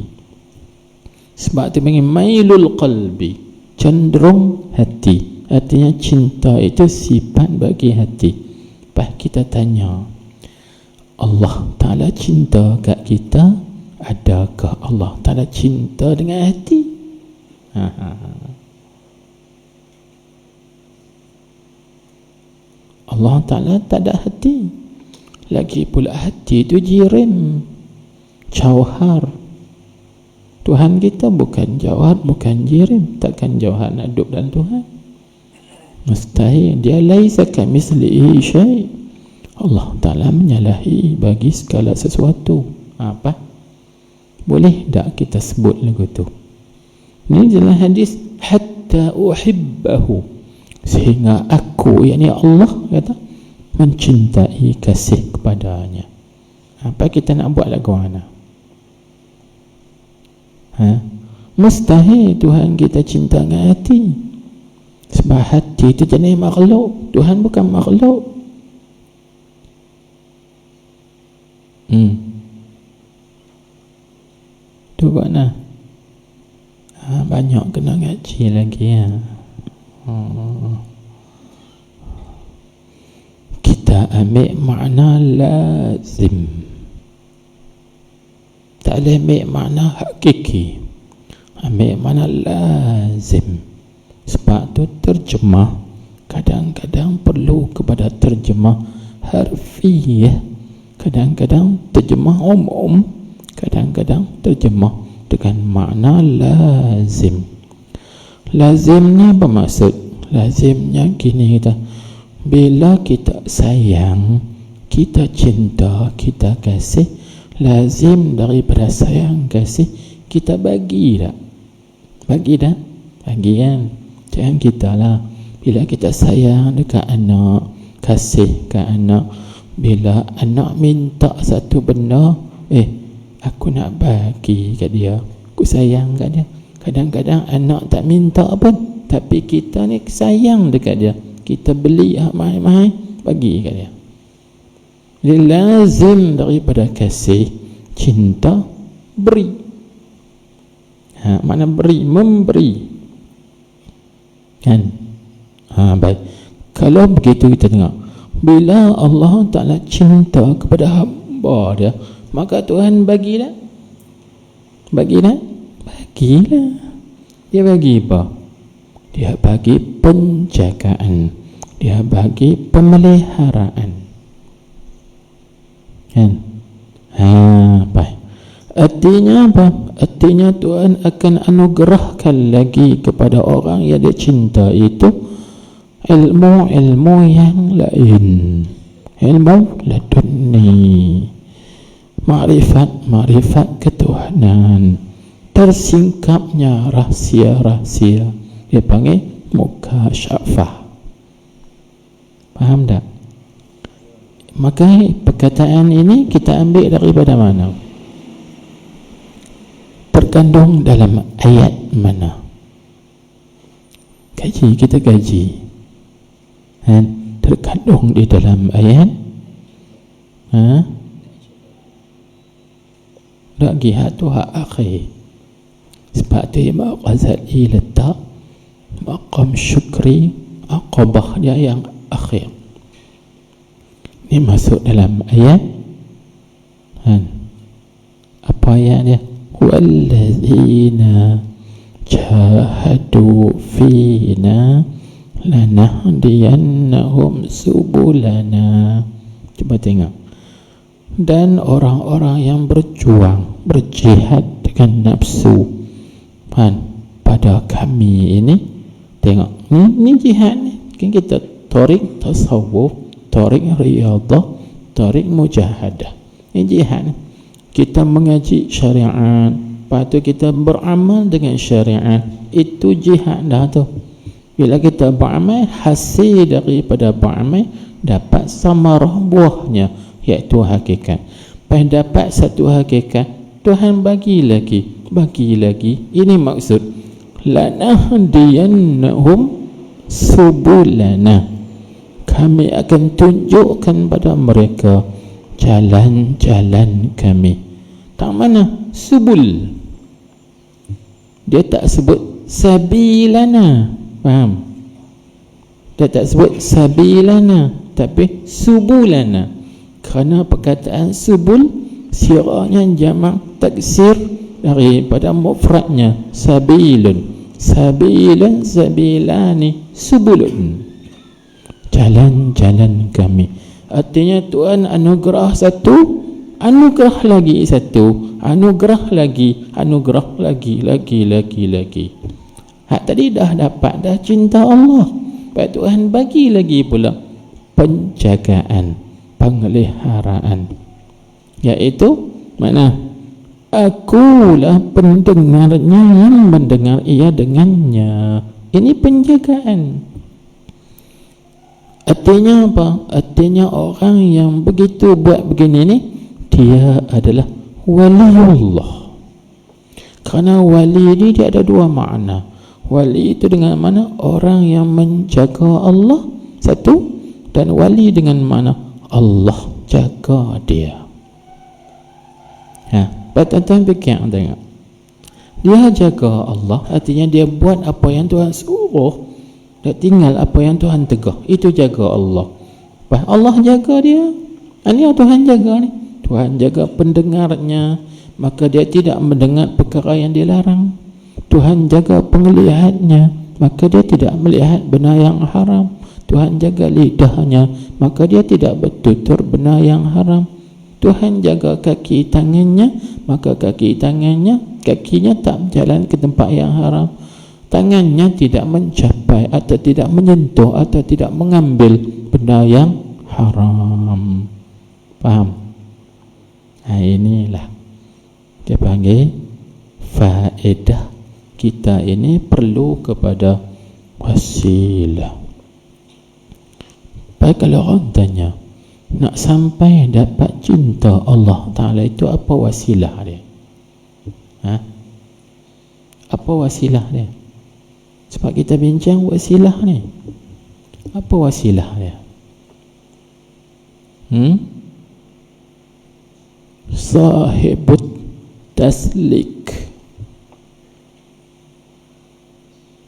Sebab tu panggil mailul qalbi, cenderung hati. Artinya cinta itu sifat bagi hati. Lepas kita tanya, Allah Ta'ala cinta kat kita, adakah Allah Ta'ala cinta dengan hati? Allah Ta'ala tak ada hati. Lagi pula hati itu jirim, jauhar. Tuhan kita bukan jauhar, bukan jirim. Takkan jauhar nak duduk dalam Tuhan? Mustahil. Dia laisa kamitslihi syai'. Allah Ta'ala menyalahi bagi segala sesuatu. Apa? Boleh tak kita sebut lagu tu? Ini dalam hadis, hatta uhibbahu, sehingga aku, yakni Allah kata, mencintai kasih kepadanya. Apa kita nak buat lagu mana? Mustahil Tuhan kita cinta dengan hati. Sebab hati itu jenis makhluk. Tuhan bukan makhluk. Tu mana? Banyak kena ngaji lagi ya. Kita ambil makna lazim, tak boleh ambil makna hakiki. Ambil makna lazim. Sebab tu terjemah kadang-kadang perlu kepada terjemah harfiah, kadang-kadang terjemah umum, kadang-kadang terjemah dengan makna lazim. Lazimnya bermaksud, lazimnya gini kita, bila kita sayang, kita cinta, kita kasih, lazim daripada sayang kasih kita bagi tak? Bagi tak? Bagi kan? Jangan kita lah, bila kita sayang dekat anak, kasih ke anak, bila anak minta satu benda, aku nak bagi kat dia, aku sayang kat dia. Kadang-kadang anak tak minta pun, tapi kita ni sayang dekat dia, kita beli mahal-mahal bagi kat dia. Jadi lazim daripada kasih, cinta, beri. Makna beri, memberi kan? Baik. Kalau begitu kita tengok, bila Allah Ta'ala cinta kepada hamba dia, maka Tuhan bagi tak? Bagi tak? Bagilah. Dia bagi apa? Dia bagi penjagaan, dia bagi pemeliharaan kan? Baik. Artinya apa? Artinya Tuhan akan anugerahkan lagi kepada orang yang dia cinta itu ilmu-ilmu yang lain, ilmu laduni, makrifat ketuhanan, tersingkapnya rahsia-rahsia, dia panggil mukasyafah. Faham tak? Maka perkataan ini kita ambil daripada mana? Terkandung dalam ayat mana? Kaji, kita kaji. Terkandung di dalam ayat lagi hatu hak akhir. Sebab tu Imam Ghazali letak maqam syukri aqabah dia yang akhir. Ini masuk dalam ayat apa ayat dia? Wallazina jahadu fina lanahdiyannahum subulana. Cuba tengok. Dan orang-orang yang berjuang, berjihad dengan nafsu pada kami ini, tengok ni jihad ni kan, kita tarik tasawuf, tarik riyadah, tarik mujahadah. Ini jihad ni. Kita mengaji syariat, lepas tu kita beramal dengan syariat, itu jihad dah tu. Bila kita beramal, hasil daripada beramal dapat samarah buahnya, iaitu hakikat. Lepas dapat satu hakikat, Tuhan bagi lagi. Ini maksud lanahdiyannahum subulana, kami akan tunjukkan pada mereka jalan-jalan kami. Tak mana subul, dia tak sebut sabilana, faham? Dia tak sebut sabilana, tapi subulana, kerana perkataan subul siranya jamak taksir daripada mufradnya sabilun, sabilun, sabilani, subulun, jalan-jalan kami. Artinya Tuhan anugerah satu, anugerah lagi satu, anugerah lagi, anugerah lagi. Hak tadi dah dapat, dah cinta Allah, Pak Tuhan bagi lagi pula penjagaan, pemeliharaan, iaitu mana? Akulah pendengarnya yang mendengar ia dengannya. Ini penjagaan. Artinya apa? Artinya orang yang begitu buat begini ni, dia adalah waliullah. Kerana wali ni dia ada dua makna. Wali itu dengan mana? Orang yang menjaga Allah, satu. Dan wali dengan mana? Allah jaga dia. Tuan-tuan fikir tengok, dia jaga Allah, artinya dia buat apa yang Tuhan suruh, dia tinggal apa yang Tuhan tegah. Itu jaga Allah. Allah jaga dia. Ini Tuhan jaga ni. Tuhan jaga pendengarnya, maka dia tidak mendengar perkara yang dilarang. Tuhan jaga penglihatnya, maka dia tidak melihat benda yang haram. Tuhan jaga lidahnya, maka dia tidak bertutur benda yang haram. Tuhan jaga kaki tangannya, maka kakinya tak berjalan ke tempat yang haram. Tangannya tidak mencapai atau tidak menyentuh atau tidak mengambil benda yang haram. Faham? Inilah dia panggil faedah. Kita ini perlu kepada wasilah. Baik, kalau orang tanya, nak sampai dapat cinta Allah Ta'ala itu apa wasilah dia? Apa wasilah dia? Sebab kita bincang wasilah ni. Apa wasilah dia? Sahibut taslik.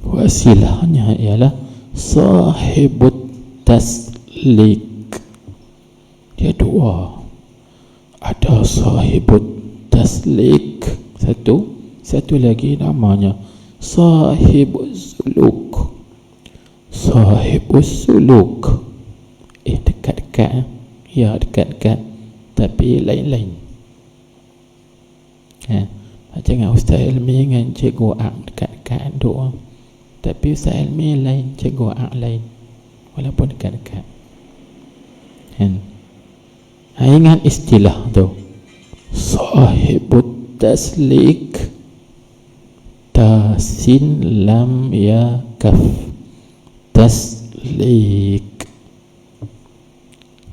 Wasilahnya ialah sahibut taslik. Dia dua. Ada sahibut taslik satu lagi namanya sahibus suluk. Sahibus suluk dekat-dekat, ya dekat-dekat, tapi lain-lain. Jangan Ustaz Ilmi dengan Cikgu Ak dekat-dekat doa, tapi Ustaz Ilmi lain, Cikgu Ak lain, walaupun dekat-dekat. Ingat istilah tu, sahibut taslik, tasin lam ya kaf, taslik.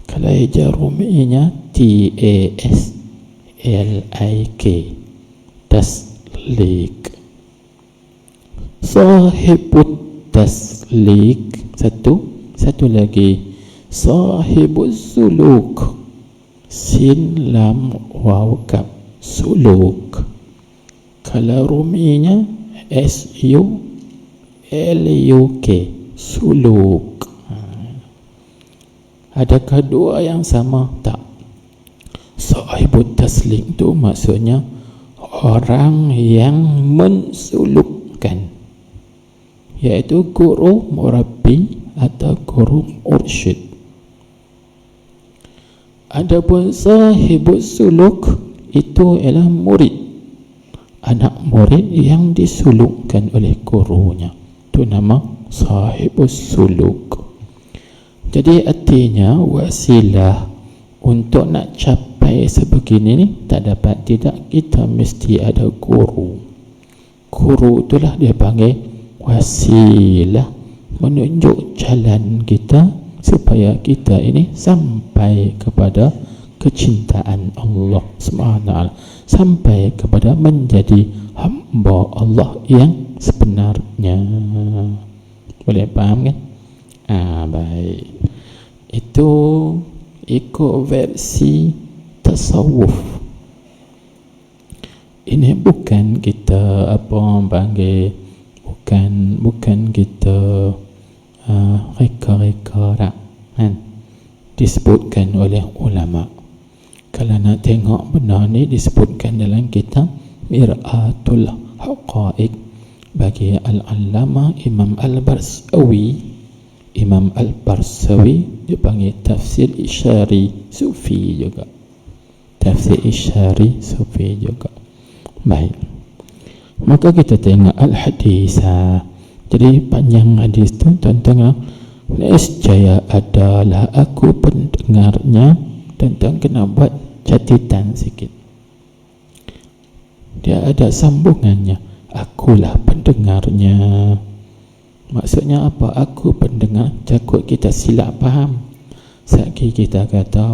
Kalau hijau ruminya taslik, taslik. Sahibut taslik satu lagi sahibus suluk, sin lam waw kaf, suluk. Kalau ruminya SULUK, suluk. Adakah dua yang sama? Tak. Sahibut taslik itu maksudnya orang yang mensulukkan, iaitu guru murabbi atau guru mursyid. Adapun sahibus suluk itu ialah murid, anak murid yang disulukkan oleh gurunya. Itu nama sahibus suluk. Jadi artinya wasilah untuk nak capai sebegini ni tak dapat tidak, kita mesti ada guru. Guru itulah dia panggil wasilah, menunjuk jalan kita supaya kita ini sampai kepada kecintaan Allah SWT, sampai kepada menjadi hamba Allah yang sebenarnya. Boleh faham kan? Baik. Itu ikut versi tasawuf. Ini bukan kita panggil, bukan kita reka-reka tak, kan? Disebutkan oleh ulama. Kalau nak tengok benda ni disebutkan dalam kitab Mir'atul Haqaiq bagi Al-Allamah Imam Al-Barsawi dipanggil tafsir isyari sufi juga. Tafsir isyari sufi juga. Baik. Maka kita tengok al-hadis. Jadi panjang hadis tu tentang nescaya adalah aku pendengarnya, tentang kena buat catatan sikit. Dia ada sambungannya. Akulah pendengarnya. Maksudnya apa? Aku pendengar. Takut kita silap faham. Sekali kita kata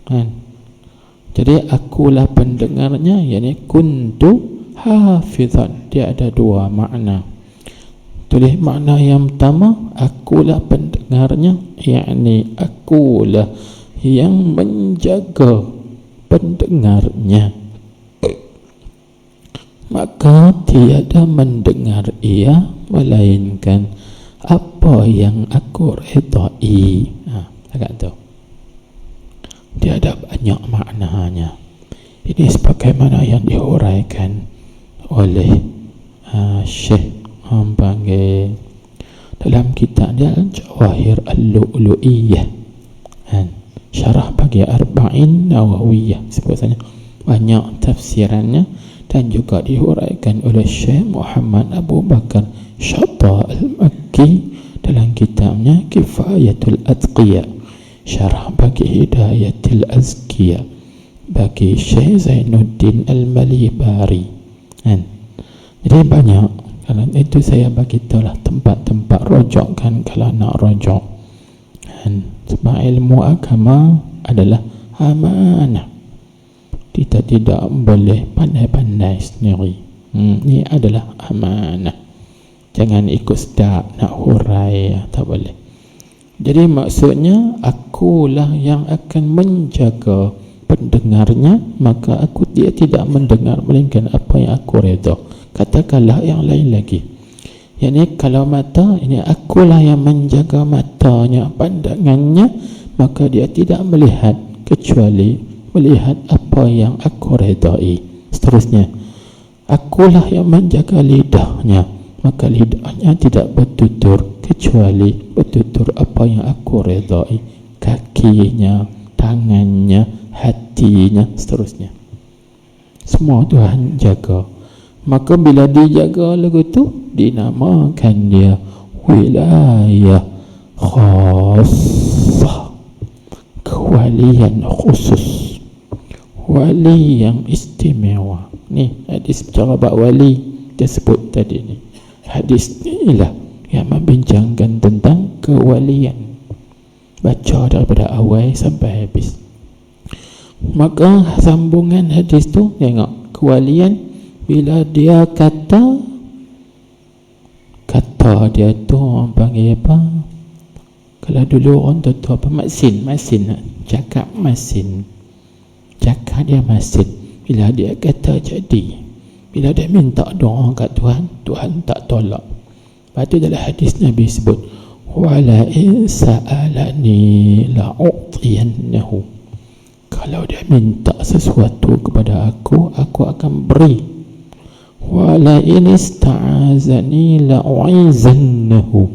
kan. Jadi akulah pendengarnya, yakni kuntu hafizan. Dia ada dua makna. Tulis makna yang pertama, akulah pendengarnya, yakni akulah yang menjaga pendengarnya, maka tiada mendengar ia melainkan apa yang aku redai. Agak tahu. Dia ada banyak maknanya. Ini sebagaimana yang dihuraikan oleh Syekh panggil dalam kitab dia Jawahir Al-Lu'lu'iyah, syarah bagi Arba'in Nawawiyah. Sebetulnya banyak tafsirannya dan juga dihuraikan oleh Syekh Muhammad Abu Bakar Syata Al-Makki dalam kitabnya Kifayatul Atqiya, syarah bagi Hidayatul Azkiya bagi Syekh Zainuddin Al-Malibari. Jadi banyak. Kalau itu saya bagi tahulah tempat-tempat rojokkan kalau nak rojok. Sebab ilmu agama adalah amanah. Kita tidak boleh pandai-pandai sendiri. Ini adalah amanah. Jangan ikut sedap nak hurai, tak boleh. Jadi maksudnya akulah yang akan menjaga pendengarnya, maka dia tidak mendengar melainkan apa yang aku redha. Katakanlah yang lain lagi. Yakni kalau mata, ini akulah yang menjaga matanya, pandangannya, maka dia tidak melihat kecuali melihat apa yang aku redai. Seterusnya, akulah yang menjaga lidahnya, maka lidahnya tidak bertutur kecuali bertutur apa yang aku redai. Kakinya, tangannya, hatinya, seterusnya. Semua Tuhan jaga. Maka bila dijaga lagu tu, dinamakan dia wilayah khassah, kewalian khusus, wali yang istimewa. Ni hadis bicara bab wali dia sebut tadi ni. Hadis ni lah yang membincangkan tentang kewalian. Baca daripada awal sampai habis. Maka sambungan hadis tu, tengok kewalian. Bila dia kata dia tu orang panggil apa? Kalau dulu orang tu apa? Masin cakap masin. Cakap dia masin. Bila dia kata jadi. Bila dia minta doa kat Tuhan, Tuhan tak tolak. Lepas tu dalam hadis Nabi sebut, wala in sa'alani la'u'tiyannahu. Kalau dia minta sesuatu kepada aku akan beri. Wala in ista'azani la'u'izannahu.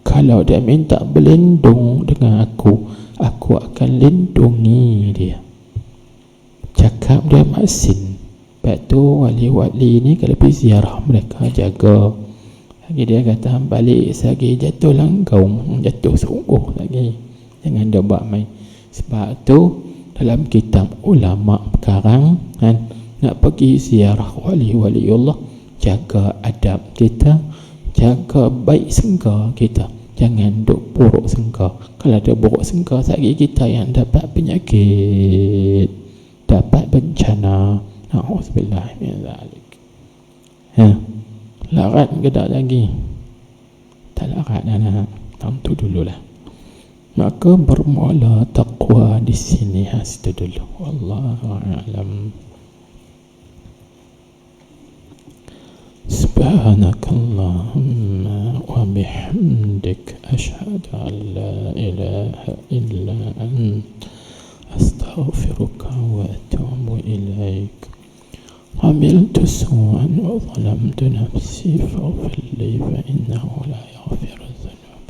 Kalau dia minta berlindung dengan aku akan lindungi dia. Cakap dia masin. Lepas tu wali-wali ni kalau pergi ziarah mereka jaga. Lagi dia kata balik lagi jatuh langgaung, jatuh sungguh lagi. Jangan dia buat main. Sebab tu dalam kitab ulama sekarang nak pergi ziarah wali-wali Allah, jaga adab kita, jaga baik sangka kita, jangan duk buruk sangka. Kalau ada buruk sangka, sekali kita yang dapat penyakit, dapat bencana. Na'udzubillah min zalik. Larat ke tak lagi? Tak larat anak. Tentu dululah. Maka bermula taqwa di sini, situ dulu. Wallahu a'lam. Subhanakallahumma wa bihamdik asyhadu an la ilaha illa anta astaghfiruka wa atubu ilaik. عملت سوءا وظلمت نفسي فاغفر لي فإنه لا يغفر الذنوب.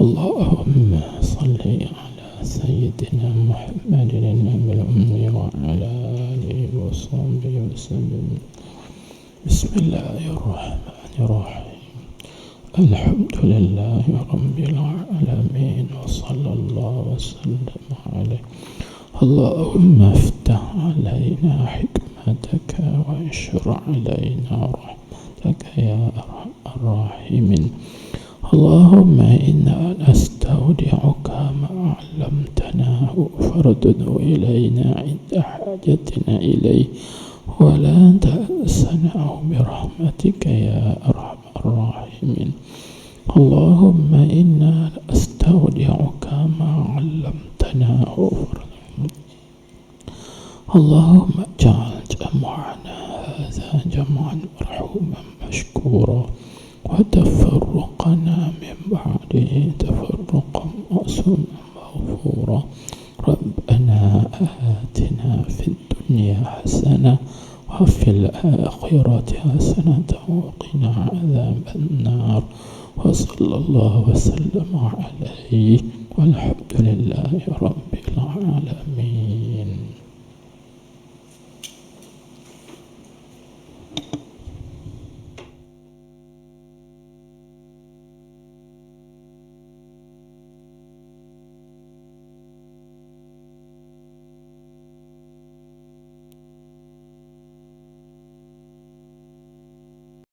اللهم صل على سيدنا محمد النبي الأمي وعلى آله وصحبه وسلم. بسم الله الرحمن الرحيم. الحمد لله رب العالمين وصلى الله وسلم عليه. اللهم افتح علينا حكمتك واشرع علينا رحمتك يا أرحم الراحمين. اللهم إنا نستودعك ما علمتناه فردده إلينا عند حاجتنا إليه ولا تنسناه برحمتك يا أرحم الراحمين. اللهم إنا نستودعك ما علمتناه فردده. اللهم اجعل جمعنا هذا جمعا مرحوما مشكورا وتفرقنا من بعده تفرقا معصوما مغفورا. ربنا آتنا في الدنيا حسنة وفي الآخرة حسنة وقنا عذاب النار. وصلى الله وسلم عليه والحمد لله رب العالمين.